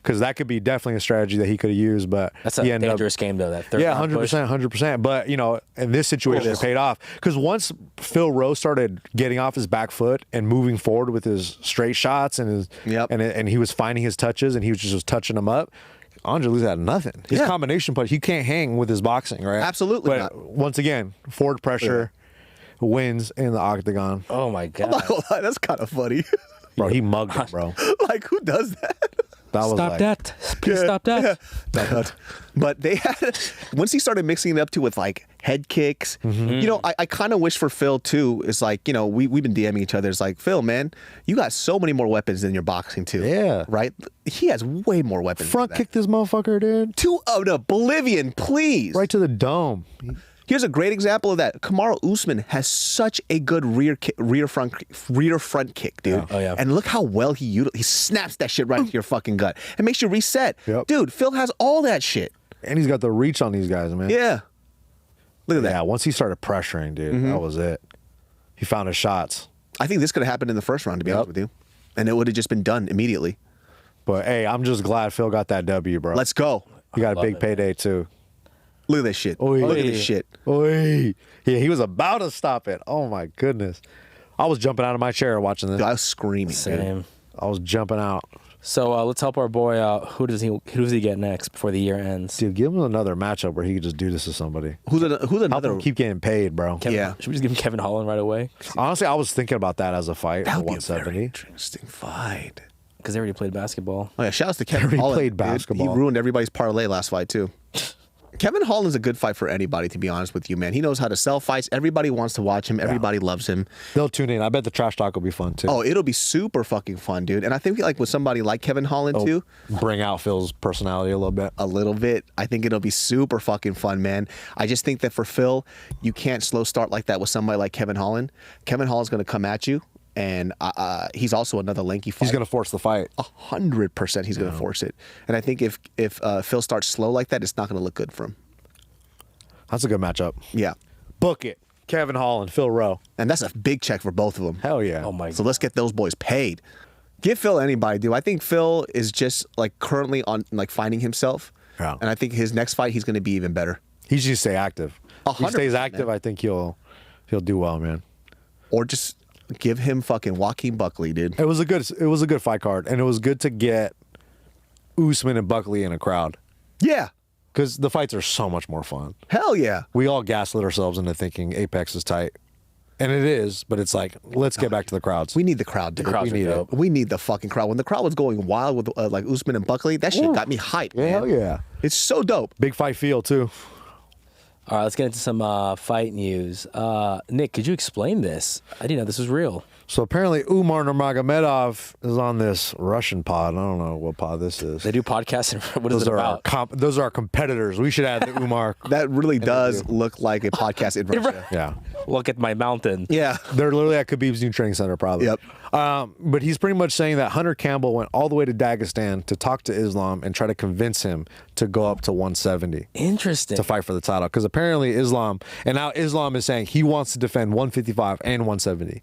Because that could be definitely a strategy that he could have used, but That's a he ended dangerous game, though, that third Yeah, round push. 100%. But you know, in this situation, it paid off because once Phil Rowe started getting off his back foot and moving forward with his straight shots and his and he was finding his touches and he was just touching them up. Angelusa had nothing. His combination punch, he can't hang with his boxing, right? Absolutely But not. once again, forward pressure wins in the octagon. Oh, my God. That's kind of funny. Bro, he mugged him, bro. Like, who does that? That was Stop like, that. Please stop that. But they had, once he started mixing it up too with like head kicks, you know, I kind of wish for Phil too, is like, you know, we've been DMing each other. It's like, Phil, man, you got so many more weapons than your boxing too. Yeah. Right? He has way more weapons. Front than kick this motherfucker, dude. to oblivion, please. Right to the dome. Here's a great example of that. Kamaru Usman has such a good rear front kick, dude. Yeah. Oh, yeah. And look how well he snaps that shit right into your fucking gut. It makes you reset. Yep. Dude, Phil has all that shit. And he's got the reach on these guys, man. Yeah. Look at that. Yeah, once he started pressuring, dude, that was it. He found his shots. I think this could have happened in the first round, to be honest with you. And it would have just been done immediately. But hey, I'm just glad Phil got that W, bro. Let's go. He got a big it. payday too. Look at this shit. Oy. Look at this shit. Oy. Yeah, he was about to stop it. Oh my goodness. I was jumping out of my chair watching this. Dude, I was screaming. Dude. Same. I was jumping out. So let's help our boy out. Who does he get next before the year ends? Dude, give him another matchup where he could just do this to somebody. Who's Help another? him keep getting paid, bro. Yeah. Should we just give him Kevin Holland right away? Honestly, I was thinking about that as a fight That at would be a very 170. interesting fight. Because they already played basketball. Oh yeah, shout out to Kevin Already Holland. played dude. basketball. He ruined everybody's parlay last fight too. Kevin Holland's a good fight for anybody, to be honest with you, man. He knows how to sell fights. Everybody wants to watch him. Everybody loves him. They'll tune in. I bet the trash talk will be fun too. Oh, it'll be super fucking fun, dude. And I think like with somebody like Kevin Holland too, Bring out Phil's personality a little bit. a little bit, I think it'll be super fucking fun, man. I just think that for Phil, you can't slow start like that with somebody like Kevin Holland. Kevin Holland's going to come at you, and he's also another lanky fighter. He's going to force the fight. 100% he's going to force it. And I think if Phil starts slow like that, it's not going to look good for him. That's a good matchup. Yeah. Book it. Kevin Holland, Phil Rowe. And that's a big check for both of them. Hell yeah. Oh my So let's get those boys paid. Give Phil anybody, dude. I think Phil is just like currently on like finding himself. Yeah. And I think his next fight, he's going to be even better. He should stay active. If he 100%, stays active, man. I think he'll do well, man. Or just give him fucking Joaquin Buckley, dude. It was a good fight card, and it was good to get Usman and Buckley in a crowd Yeah. because the fights are so much more fun. Hell yeah. We all gaslit ourselves into thinking Apex is tight, and it is, but it's like let's get back to the crowds. We need the crowd, dude. crowds we are need dope. it. We need the fucking crowd. When the crowd was going wild with like Usman and Buckley, that shit got me hyped, man. Hell yeah. It's so dope. Big fight feel too. All right, let's get into some fight news. Nick, could you explain this? I didn't know this was real. So apparently Umar Nurmagomedov is on this Russian pod. I don't know what pod this is. They do podcasts. And what is Those it are about? those are our competitors. We should add the Umar. That really does look like a podcast in Russia. Yeah. Look at my mountain. Yeah. They're literally at Khabib's new training center, probably. Yep. But he's pretty much saying that Hunter Campbell went all the way to Dagestan to talk to Islam and try to convince him to go up to 170 Interesting. to fight for the title. Because apparently Islam is saying he wants to defend 155 and 170.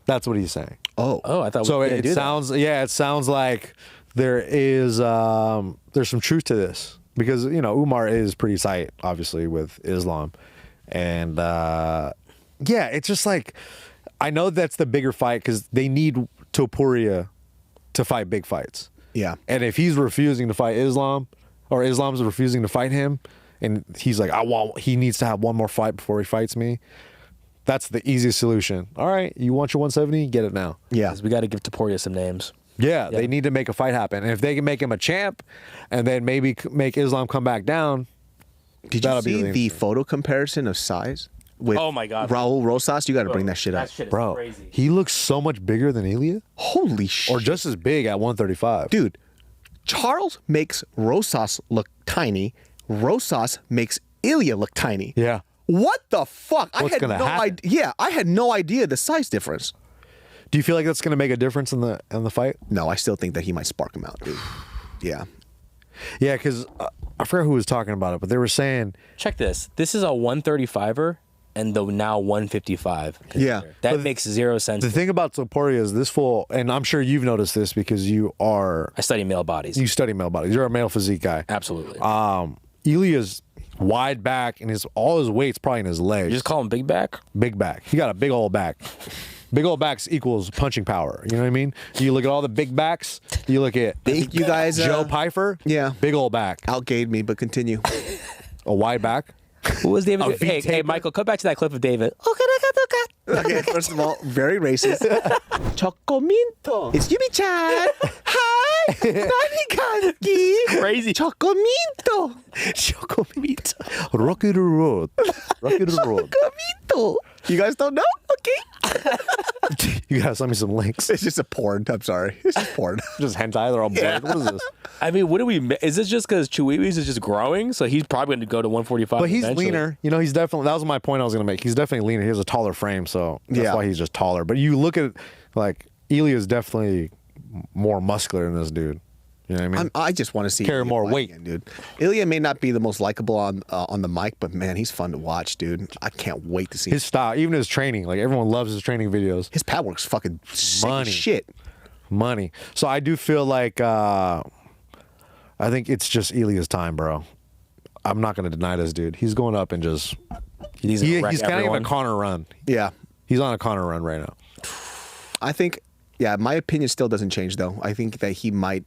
That's what he's saying. Oh, I thought So we didn't it do sounds like there is there's some truth to this because Umar is pretty tight, obviously, with Islam, and it's just like I know that's the bigger fight because they need Topuria to fight big fights. Yeah. And if he's refusing to fight Islam, or Islam's refusing to fight him, and he's like, he needs to have one more fight before he fights me. That's the easiest solution. All right, you want your 170? Get it now. Yeah. that. We got to give Topuria some names. Yeah, they need to make a fight happen. And if they can make him a champ and then maybe make Islam come back down, Did you that'll be see really the interesting. photo comparison of size? With Oh my God. Raul Rosas, you got to bring that shit up. That shit is bro, crazy. he looks so much bigger than Ilya, Holy shit. or just as big at 135. Dude, Charles makes Rosas look tiny. Rosas makes Ilya look tiny. Yeah. What the fuck? What's I had gonna no happen? idea. Yeah, I had no idea the size difference. Do you feel like that's going to make a difference in the fight? No, I still think that he might spark him out, dude. Yeah. Yeah, because I forgot who was talking about it, but they were saying Check this. This is a 135er and the now 155. Yeah. That makes zero sense. the thing about Topuria is this fool, and I'm sure you've noticed this because you I study male bodies. study male bodies. You're a male physique guy. Absolutely. Ilya's wide back and all his weight's probably in his legs. you just call him big back? Big back. He got a big old back. Big old backs equals punching power. You know what I mean? You look at all the big backs. You look at Think you guys Joe Pfeiffer. yeah. Big old back. outgave me, but continue. A wide back. Who was David? A V Hey, taper? Michael, come back to that clip of David. Okay, first of all, very racist. Chocominto. It's Yumi-chan. Hi. Crazy. Chocomito. Chocomito. Rocky the road. Rocky the road. Chocomito. You guys don't know? Okay. You gotta send me some links. It's just a porn. I'm sorry. It's just porn. Just hentai. They're all blurred. What is this? I mean, what do we? Is this just because Chihuahuas is just growing? So he's probably going to go to 145. But he's eventually. leaner. You know, he's definitely. That was my point I was gonna make. He's definitely leaner. He has a taller frame, so that's why he's just taller. But you look at like Ilya's definitely more muscular than this dude. You know what I mean? I just want to see Carry Ilya more fight weight. again, dude. Ilya may not be the most likable on the mic, but man, he's fun to watch, dude. I can't wait to see His style, even his training, like everyone loves his training videos. his pad work's fucking sick as Money. shit. Money. So I do feel like I think it's just Ilya's time, bro. I'm not gonna deny this dude. He's going up and just He's he's kind of on a Connor run. Yeah, He's on a Connor run right now. I think. Yeah, my opinion still doesn't change though. I think that he might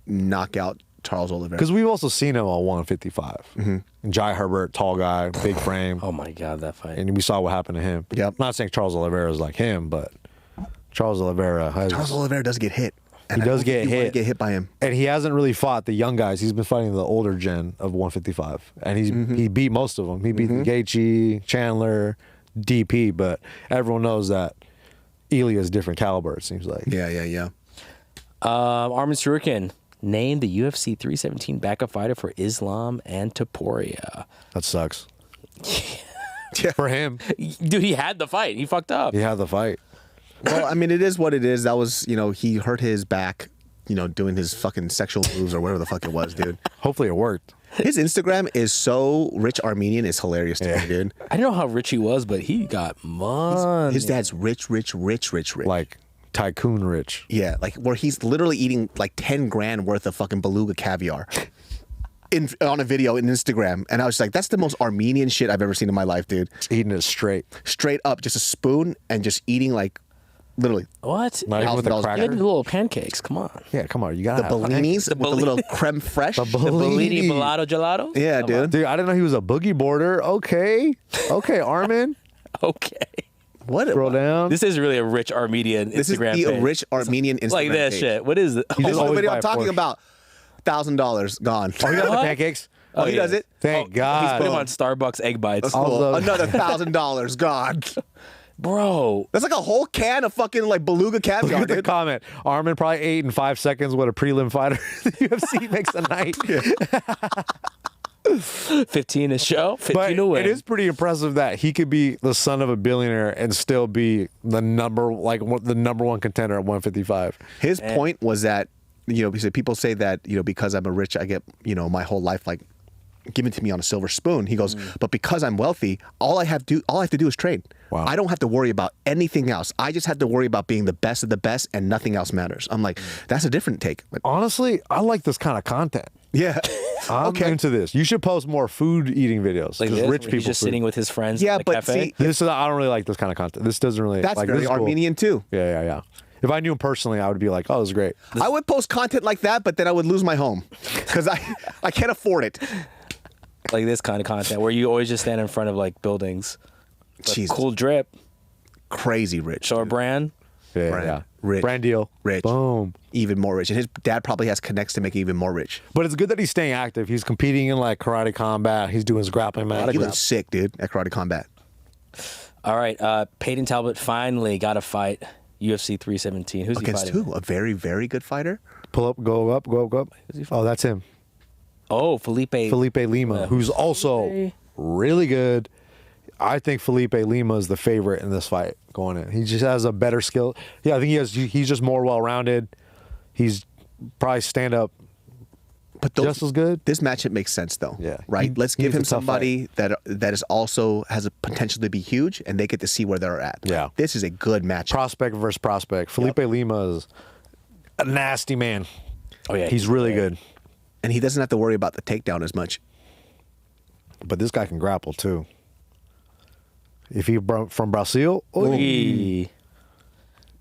knock out Charles Oliveira. Because we've also seen him on 155. Jai Herbert, tall guy, big frame. Oh my God, that fight. And we saw what happened to him. Yep. I'm not saying Charles Oliveira is like him, but Charles Oliveira has. Charles Oliveira does get hit. And He I does don't get think you wanna hit. Get hit by him. And he hasn't really fought the young guys. He's been fighting the older gen of 155. And he beat most of them. He beat Gaethje, Chandler, DP, but everyone knows that Ilya is different caliber, it seems like. Yeah. Arman Tsarukyan named the UFC 317 backup fighter for Islam and Topuria. That sucks. Yeah. For him, Dude, he had the fight. He fucked up. he had the fight. Well, I mean, it is what it is. That was, he hurt his back, doing his fucking sexual moves or whatever the fuck it was, dude. Hopefully it worked. His Instagram is so rich Armenian. It's hilarious to me, dude. I don't know how rich he was, but he got money. His dad's rich. Like tycoon rich. Yeah, like where he's literally eating like 10 grand worth of fucking beluga caviar on a video in Instagram. And I was like, that's the most Armenian shit I've ever seen in my life, dude. Eating it straight. Straight up, just a spoon and just eating like literally What? Not even with a $1,000 You cracker. had the little pancakes. Come on. Yeah, come on. You the gotta have bellinis with the little creme fraiche. The The Bellini Bellini. Bellado Gelato? Yeah, dude. Dude, I didn't know he was a boogie boarder. Okay, Armin. Okay. What? Scroll down. This is really a rich Armenian This is Instagram the page. rich Armenian Instagram Like this page. shit. What is it? He This just is the always video buy I'm a talking Porsche. about. $1,000 gone. Oh, he got the What? pancakes. Oh, he yeah. does it? Thank He's God. put him on Starbucks egg bites. That's cool. Also- Another $1,000 gone. Bro. That's like a whole can of fucking like beluga Look caviar, at the dude. comment. Armin probably ate in 5 seconds what a prelim fighter the UFC makes a night. 15 a show, 15 But to win. it is pretty impressive that he could be the son of a billionaire and still be the number one contender at 155. His point was that, he said people say that, because I'm a rich, I get, my whole life like given to me on a silver spoon. He goes, but because I'm wealthy, all I have to do is train. Wow. I don't have to worry about anything else. I just have to worry about being the best of the best, and nothing else matters. I'm like, that's a different take. But, Honestly, I like this kind of content. yeah. I'm into this. You should post more food eating videos. like just this, rich where people he's just food. sitting with his friends Yeah, at the but cafe. see, This is, I don't really like this kind of content. This doesn't really. that's like, very this is cool. Armenian too. Yeah. If I knew him personally, I would be like, oh, this is great. I would post content like that, but then I would lose my home because I can't afford it. Like this kind of content where you always just stand in front of like buildings. But Jesus. cool drip. Crazy rich. Show our dude. brand. Yeah, Brand. yeah. Rich. Brand deal. Rich. Boom. Even more rich. And his dad probably has connects to make it even more rich. But it's good that he's staying active. He's competing in like karate combat. He's doing his grappling match. He was sick, dude, at Karate Combat. All right. Peyton Talbot finally got a fight. UFC 317. Who's Against he fighting? who? A very, very good fighter? Pull up, go up. Oh, that's him. Oh, Felipe. Felipe Lima, who's also really good. I think Felipe Lima is the favorite in this fight going in. He just has a better skill. Yeah, I think he's just more well-rounded. He's probably stand-up But just as good. This matchup makes sense, though. Yeah. Right? Let's He's give a him tough somebody that is also has a potential to be huge, and they get to see where they're at. Yeah. This is a good matchup. Prospect versus prospect. Felipe Lima is a nasty man. Oh, yeah. He's really good. And he doesn't have to worry about the takedown as much. But this guy can grapple, too. If he from Brazil, Ooh. yeah,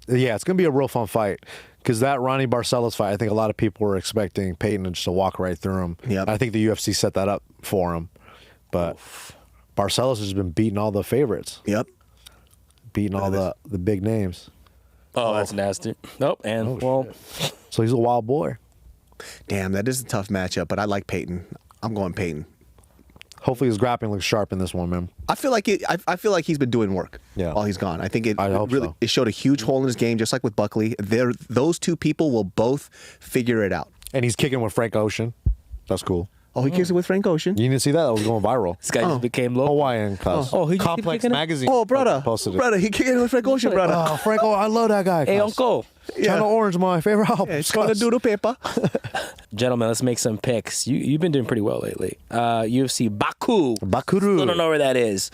it's going to be a real fun fight. Because that Ronnie Barcelos fight, I think a lot of people were expecting Peyton just to walk right through him. Yep. I think the UFC set that up for him. But Barcelos has been beating all the favorites, Yep. beating all the big names. Oh, that's nasty. Nope. And, well, So he's a wild boy. Damn, that is a tough matchup, but I like Peyton. I'm going Peyton. Hopefully his grappling looks sharp in this one, man. I feel like I feel like he's been doing work while he's gone. I think I hope really so. it showed a huge hole in his game, just like with Buckley. Those two people will both figure it out. And he's kicking with Frank Ocean. That's cool. Oh, he kicks it with Frank Ocean. You didn't see that? That was going viral. This guy just became low. Hawaiian cuss. Oh, he just keep Complex kicking it? Magazine. Oh, brother, Posted it. brother, he kicked it with Frank Ocean, brother. Oh, Franco, I love that guy. Hey, cuss. Uncle. Channel Orange, my favorite album. It's called a doodle paper. Gentlemen, let's make some picks. You've been doing pretty well lately. UFC Baku. Bakuru. I don't know where that is.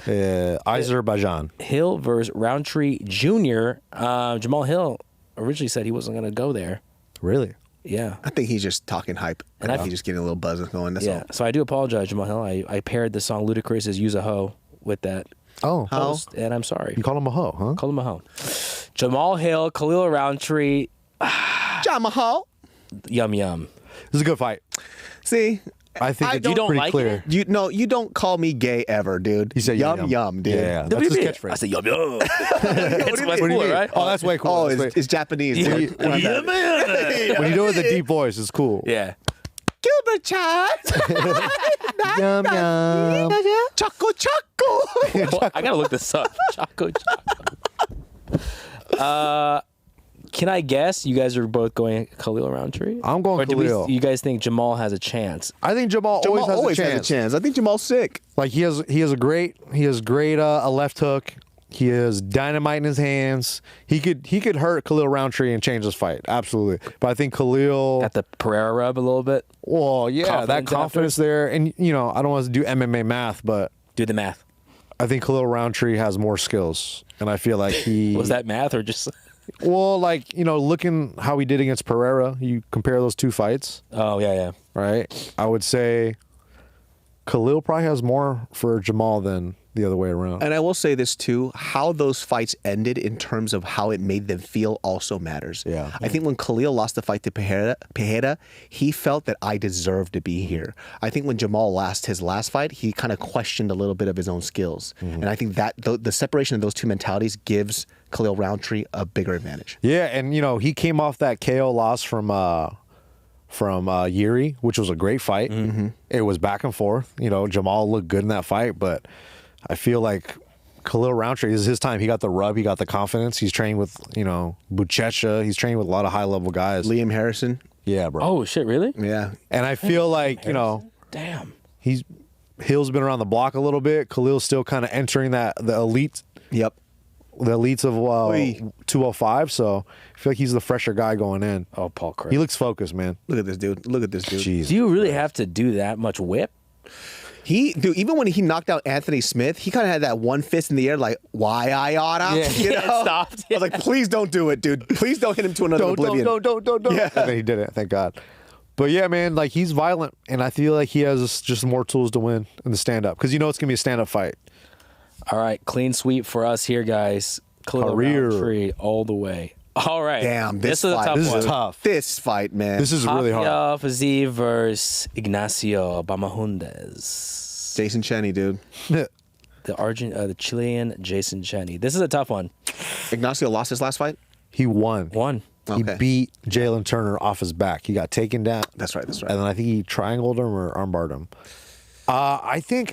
Azerbaijan. Hill versus Rountree Jr. Jamahal Hill originally said he wasn't going to go there. Really? Yeah. I think he's just talking hype. And He's just getting a little buzz going. That's Yeah. all. So I do apologize, Jamahal Hill. I paired the song Ludacris's Use a Hoe with that Oh. post, and I'm sorry. You call him a hoe, huh? Call him a hoe. Jamahal Hill, Khalil Rountree, Jamahal. yum yum. This is a good fight. See, I think it's You don't pretty like clear. it? you don't call me gay ever, dude. He said yum yum, dude. Yeah, that's his catchphrase. I said yum yum. It's way What do you cooler, mean? right? Oh, that's way cool. Oh, That's it's Japanese. Yeah. dude. Yeah, man. when you do it with a deep voice, it's cool. Yeah. Gilbert Chan. Yum yum. Choco Choco. Well, I gotta look this up. Choco Choco. Can I guess you guys are both going Khalil Rountree? I'm going or do Khalil. you guys think Jamal has a chance? I think Jamal Jamal always has a chance. I think Jamal's sick. Like he has a great a left hook. He has dynamite in his hands. He could hurt Khalil Rountree and change this fight. Absolutely. But I think Khalil Got the Pereira rub a little bit? well, yeah, that confidence confidence there. And you know, I don't want to do MMA math, but Do the math. I think Khalil Rountree has more skills. And I feel like he Was that math or just well, like, you know, looking how he did against Pereira, you compare those two fights, Oh yeah. right? I would say Khalil probably has more for Jamal than the other way around. And I will say this too: how those fights ended in terms of how it made them feel also matters. Yeah. I think when Khalil lost the fight to Pereira, he felt that I deserved to be here. I think when Jamal lost his last fight, he kind of questioned a little bit of his own skills. And I think that the separation of those two mentalities gives Khalil Rountree a bigger advantage. Yeah, and you know, he came off that KO loss from Yuri, which was a great fight. It was back and forth. You know, Jamal looked good in that fight, but I feel like Khalil Rountree, this is his time. He got the rub, he got the confidence. He's trained with, you know, Buchecha. He's trained with a lot of high level guys. Liam Harrison. Yeah, bro. Oh shit, really? Yeah. And I feel like, you know, Damn. Hill's been around the block a little bit. Khalil's still kind of entering the elites of 205. So I feel like he's the fresher guy going in. Oh, Paul Craig. He looks focused, man. Look at this dude. Look at this dude. Jeez. Do you really have to do that much whip? Dude, even when he knocked out Anthony Smith, he kind of had that one fist in the air, like, why I oughta? Yeah. You Yeah, it know? stopped. I was like, please don't do it, dude. Please don't hit him to another oblivion. Don't. Yeah. And then he did it, thank God. But yeah, man, like he's violent, and I feel like he has just more tools to win in the stand-up because you know it's gonna be a stand-up fight. All right, clean sweep for us here, guys. Khalil Career. Rountree all the way. All right. Damn, this is a fight- tough This one. is tough. This fight, man. This is really hard. Faziev versus Ignacio Bamahundez. Jason Cheney, dude. The Chilean Jason Cheney. This is a tough one. Ignacio lost his last fight? He won. One. He Okay. beat Jalen Turner off his back. He got taken down. That's right. And then I think he triangled him or armbarred him. I think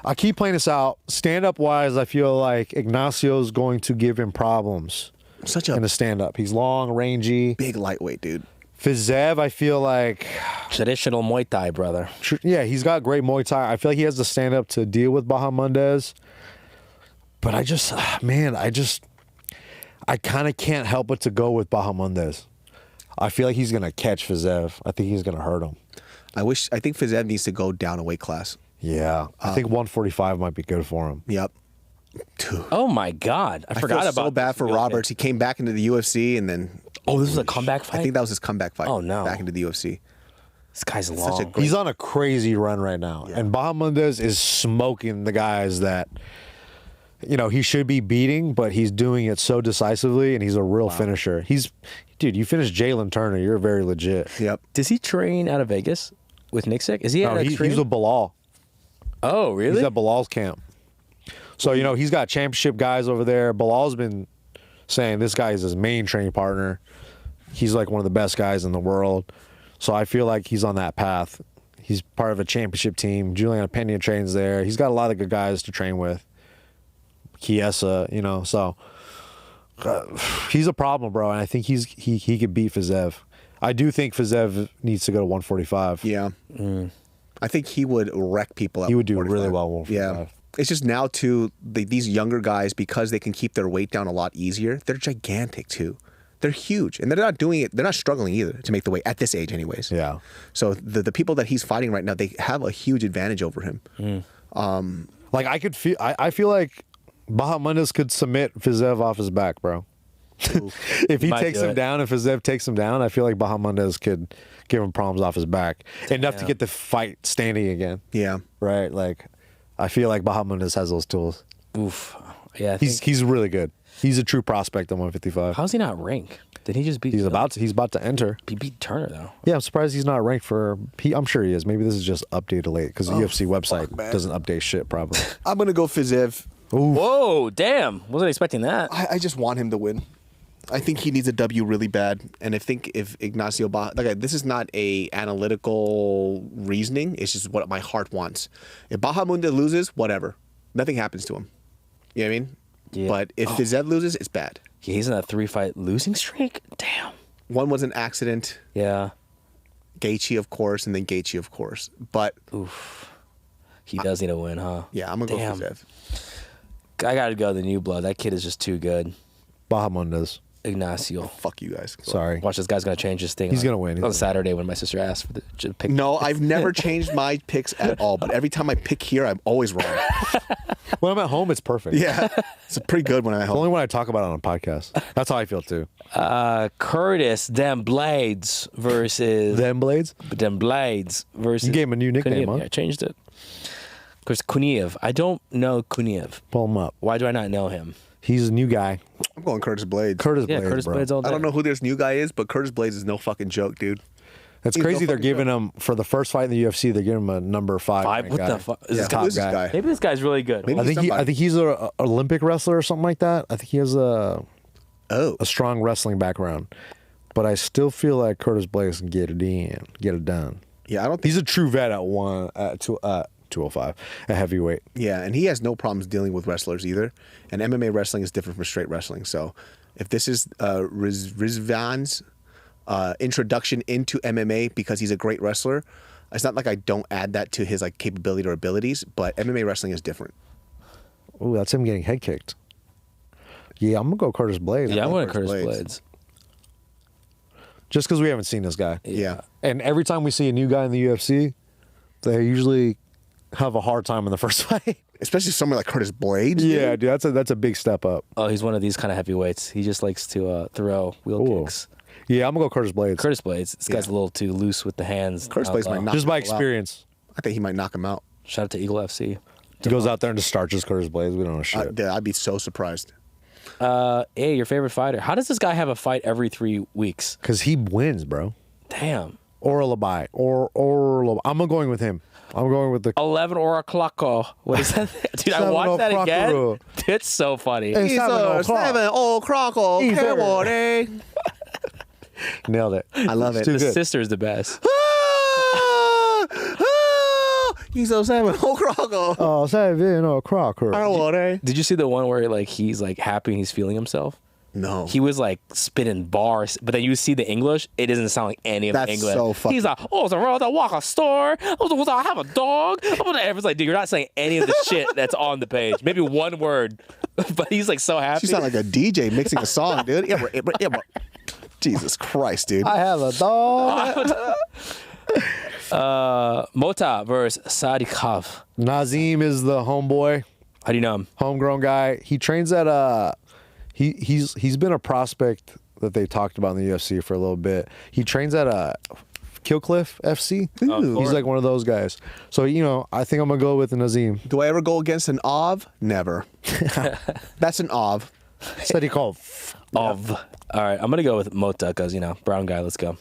I keep playing this out. Stand-up wise, I feel like Ignacio's going to give him problems Such in a the stand-up. He's long, rangy. big lightweight, dude. Fiziev, I feel like, Traditional Muay Thai, brother. yeah, he's got great Muay Thai. I feel like he has the stand-up to deal with Bahamundez. But I kind of can't help but to go with Bahamundez. I feel like he's going to catch Fiziev. I think he's going to hurt him. I think Fiziev needs to go down a weight class. Yeah. I think 145 might be good for him. Yep. Dude, Oh my God. I I forgot feel about so bad this. for Roberts. He came back into the UFC and then Oh, this was a comeback fight? I think that was his comeback fight. Oh, no. Back into the UFC. This guy's long. Such a great He's on a crazy run right now. And Bahamundez is smoking the guys that, you know, he should be beating, but he's doing it so decisively, and he's a real finisher. Dude, you finished Jalen Turner. You're very legit. Yep. Does he train out of Vegas with Nick Sick? Is he No, at he's Extreme? with Bilal. Oh, really? He's at Bilal's camp. So, you know, he's got championship guys over there. Bilal's been saying this guy is his main training partner. He's like one of the best guys in the world. So I feel like he's on that path. He's part of a championship team. Julian Pena trains there. He's got a lot of good guys to train with. Chiesa, you know, so he's a problem, bro. And I think he could beat Fiziev. I do think Fiziev needs to go to 145. Yeah. I think he would wreck people at He would do 145. really well at 145. Yeah. It's just now, too, these younger guys, because they can keep their weight down a lot easier, they're gigantic, too. They're huge. And they're not doing it. They're not struggling either to make the weight at this age anyways. Yeah. So the people that he's fighting right now, they have a huge advantage over him. Like I feel like Bahamondes could submit Fiziev off his back, bro. If he Might takes do him it. down, if Fiziev takes him down, I feel like Bahamondes could give him problems off his back. Enough to get the fight standing again. Yeah. Right? Like, I feel like Bahamondes has those tools. Oof. Yeah, I think, He's really good. He's a true prospect at 155. how's he not rank? Did he just beat? He's about to enter. He beat Turner though. Yeah, I'm surprised he's not ranked for. I'm sure he is. Maybe this is just updated late because the UFC website man. doesn't update shit probably. I'm going to go Fiziev. Whoa, damn! Wasn't expecting that. I just want him to win. I think he needs a W really bad, and I think if Ignacio this is not a analytical reasoning. It's just what my heart wants. If Bahamondes loses, whatever, nothing happens to him. You know what I mean? Yeah. But if Fiziev loses, it's bad. He's in a 3-fight losing streak. Damn. One was an accident. Yeah. Gaethje, of course, and then Gaethje, of course. But He does need a win, huh? yeah, I'm gonna Damn. go Fiziev. I gotta go the new blood. That kid is just too good. Bahamondes. Ignacio. Fuck you guys. Sorry. Watch, this guy's gonna change his thing. He's gonna win. He's On gonna Saturday when my sister asked for the pick. No, I've never changed my picks at all. But every time I pick here, I'm always wrong. When I'm at home, it's perfect. Yeah, it's pretty good when I'm at Only home. when I talk about it on a podcast. That's how I feel too. Curtis Dem Blades versus Them blades. Dem Blades versus. You gave him a new nickname, Kuniev. huh? Yeah, I changed it. Of course, Kuniev. I don't know Kuniev. Pull him up. Why do I not know him? He's a new guy. I'm going Curtis Blades. Curtis Yeah, Blades, Curtis bro. Blades all day. I don't know who this new guy is, but Curtis Blades is no fucking joke, dude. It's He's crazy no they're fucking giving him for the first fight in the UFC. They're giving him a number 5. Five? What guy. the fuck? Is Yeah, this who top is this guy? Maybe this guy's really good. Maybe I think somebody. he's a Olympic wrestler or something like that. I think he has a Oh, strong wrestling background. But I still feel like Curtis Blades can get it done. yeah, I don't think. He's a true vet at 205, a heavyweight. Yeah, and he has no problems dealing with wrestlers either. And MMA wrestling is different from straight wrestling. So, if this is Rizvan's introduction into MMA because he's a great wrestler, it's not like I don't add that to his like capability or abilities. But MMA wrestling is different. Ooh, that's him getting head kicked. Yeah, I'm gonna go Curtis Blades. Yeah, I want Curtis Curtis Blades. Blades. Just because we haven't seen this guy. Yeah. And every time we see a new guy in the UFC, they usually have a hard time in the first fight. Especially someone like Curtis Blades. Yeah, dude, that's a big step up. Oh, he's one of these kind of heavyweights. He just likes to throw wheel Ooh. kicks. Yeah, I'm gonna go Curtis Blades. Curtis Blades. This guy's a little too loose with the hands. Curtis Blades might knock Just by people out. experience. I think he might knock him out. Shout out to Eagle FC. He goes out there and just starches Curtis Blades. We don't know shit. Yeah, I'd be so surprised. Hey, your favorite fighter. How does this guy have a fight every 3 weeks? Because he wins, bro. Damn. Or Labai. I'm going with him. I'm going with the 11 or a clocko. What is that? Dude, I 7 watched that again. o'clock. It's so funny. Hey, 7 o'clock. Nailed it. I love it. Too The good. sister is the best. He's so 7 o'clock. Oh, 7 o'clock. Did you see the one where like he's like happy and he's feeling himself? No. He was like spitting bars, but then you see the English, it doesn't sound like any of the That's English. so fucking- He's like, oh, so I walk a store. Oh, I have a dog. Everyone's like, dude, you're not saying any of the shit that's on the page. Maybe one word, but he's like so happy. You sound like a DJ mixing a song, dude. Jesus Christ, dude. I have a dog. Mota versus Sadikov. Nazim is the homeboy, How do you know him? homegrown guy. He trains at he's been a prospect that they talked about in the UFC for a little bit. He trains at Killcliff FC. He's like one of those guys. So I think I'm gonna go with Nazim. Do I ever go against an OV? Never. That's an OV. Said he called. Of. All right, I'm gonna go with Mota because brown guy. Let's go.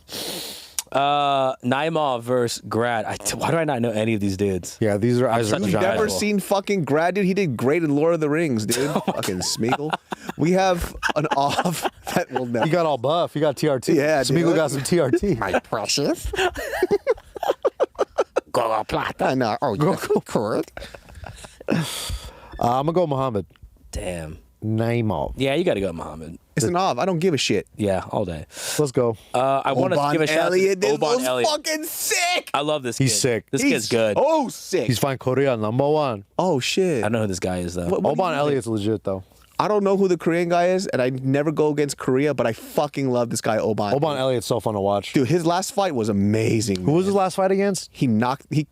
Naimov versus Grad. Why do I not know any of these dudes? Yeah, these are You've Azerbaijan. never seen fucking Grad, dude. He did great in Lord of the Rings, dude. Fucking Smeagol. We have an off that will never. He got all buff. He got TRT. Yeah, Smeagol dude. got some TRT. My precious. Go plata. No, oh, Court. I'm gonna go Muhammad. Damn. Naimov. Yeah, you got to go, Muhammad. it's an off. I don't give a shit. Yeah, all day. Let's go. I want to give a shout out to Elliott. This Oban was Elliott. fucking sick. I love this kid. He's sick. This kid's good. Oh, sick. He's fine. Korea #1. Oh shit. I don't know who this guy is, though. What do Oban you Elliott's legit though. I don't know who the Korean guy is, and I never go against Korea, but I fucking love this guy, Oban. Oban Elliott's so fun to watch. Dude, his last fight was amazing. Who was his last fight against? He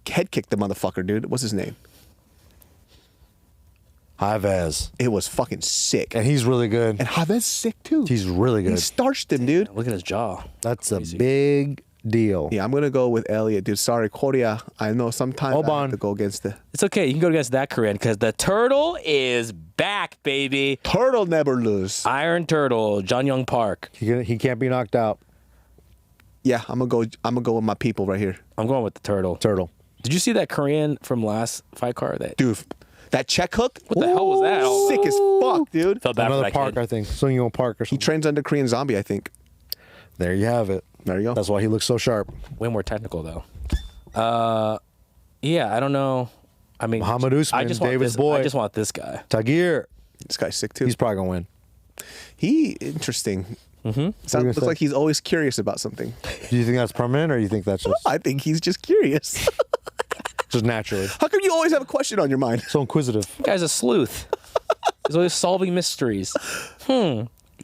head kicked the motherfucker, dude. What's his name? Javez. It was fucking sick. And he's really good. And Javez sick too. He's really He good. starched him, dude. Look at his jaw. That's a big deal. Yeah, I'm gonna go with Elliott, dude. Sorry, Korea. I know sometimes I Oban. have to go against the It's okay. You can go against that Korean because the turtle is back, baby. turtle. Never lose. Iron Turtle, John Young Park. He can't be knocked out. Yeah, I'm gonna go with my people right here, I'm going with the turtle. Turtle. Did you see that Korean from last fight card? That dude. That check hook. What the hell was that? Sick as fuck, dude. felt bad for Another that Park, kid. I think. Sung Young Park or He something. trains under Korean Zombie, I think. There you have it. There you go. That's why he looks so sharp. Way more technical though. Yeah, I don't know. I mean, Muhammad Usman, I just want David's this, boy. I just want this guy. Tagir. This guy's sick too. He's probably going to win. He interesting. Mm-hmm. Looks say? like he's always curious about something. Do you think that's permanent or do you think that's just, I think he's just curious. just naturally? How come you always have a question on your mind? So inquisitive. This guy's a sleuth. He's always solving mysteries.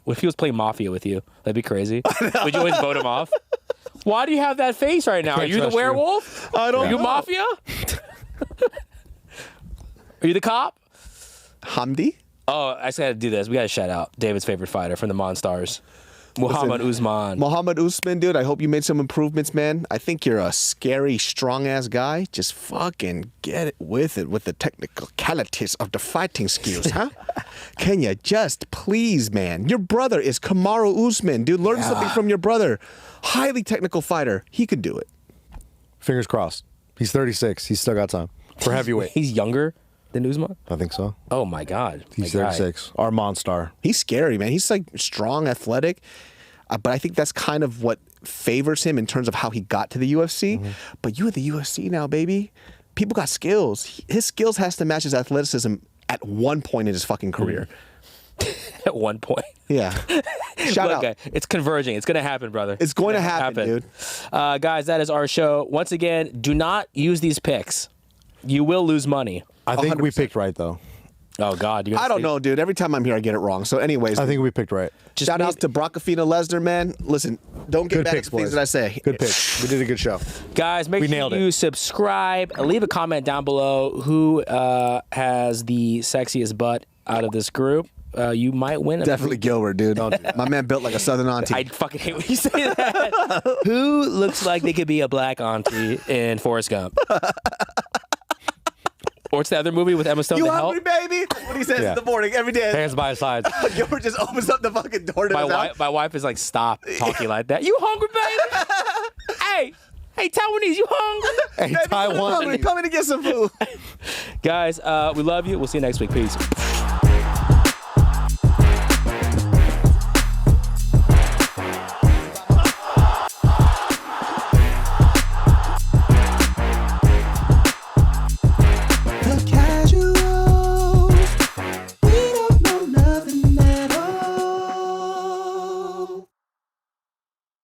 If he was playing Mafia with you, that'd be crazy. Would you always vote him off? Why do you have that face right now? Are Can't you the trust you. werewolf? I don't Are you know. Mafia? Are you the cop? Hamdi? Oh, I just got to do this. We got to shout out David's favorite fighter from the Monstars, Muhammad Usman. Muhammad Usman, dude, I hope you made some improvements, man. I think you're a scary, strong-ass guy. Just fucking get it with the technicalities of the fighting skills, huh? Can you just please, man? Your brother is Kamaru Usman, dude. Learn something from your brother. Highly technical fighter. He could do it. Fingers crossed. He's 36. He's still got time. For heavyweight. He's younger than Usman? I think so. Oh, my God. He's My guy. 36. Our Monstar. He's scary, man. He's like strong, athletic. But I think that's kind of what favors him in terms of how he got to the UFC. But you at the UFC now, baby. People got skills. His skills has to match his athleticism at one point in his fucking career. At one point. Yeah. Shout Look, out. it's converging. It's going to happen, brother. It's going to happen, dude. Guys, that is our show. Once again, do not use these picks. You will lose money. I think we 100%. picked right, though. Oh, God. I don't know, dude. Every time I'm here, I get it wrong. So, anyways, I think we picked right. Just shout out to Brockafina Lesnar, man. Listen, don't get Good mad picks, at the things boys. that I say. Good pick. We did a good show. Guys, make We sure nailed you it. subscribe. Leave a comment down below who has the sexiest butt out of this group. You might win. Definitely Gilbert, dude. My man built like a Southern auntie. I fucking hate when you say that. Who looks like they could be a black auntie in Forrest Gump? Or it's the other movie with Emma Stone, You The hungry, Help. baby? That's what he says Yeah. in the morning every day. Hands by his sides. Gilbert just opens up the fucking door to his house. My wife is like, stop talking like that. You hungry, baby? Hey, Taiwanese, you hungry? Hey, Baby, I'm Taiwan. hungry. Come in to get some food. Guys, we love you. We'll see you next week. Peace.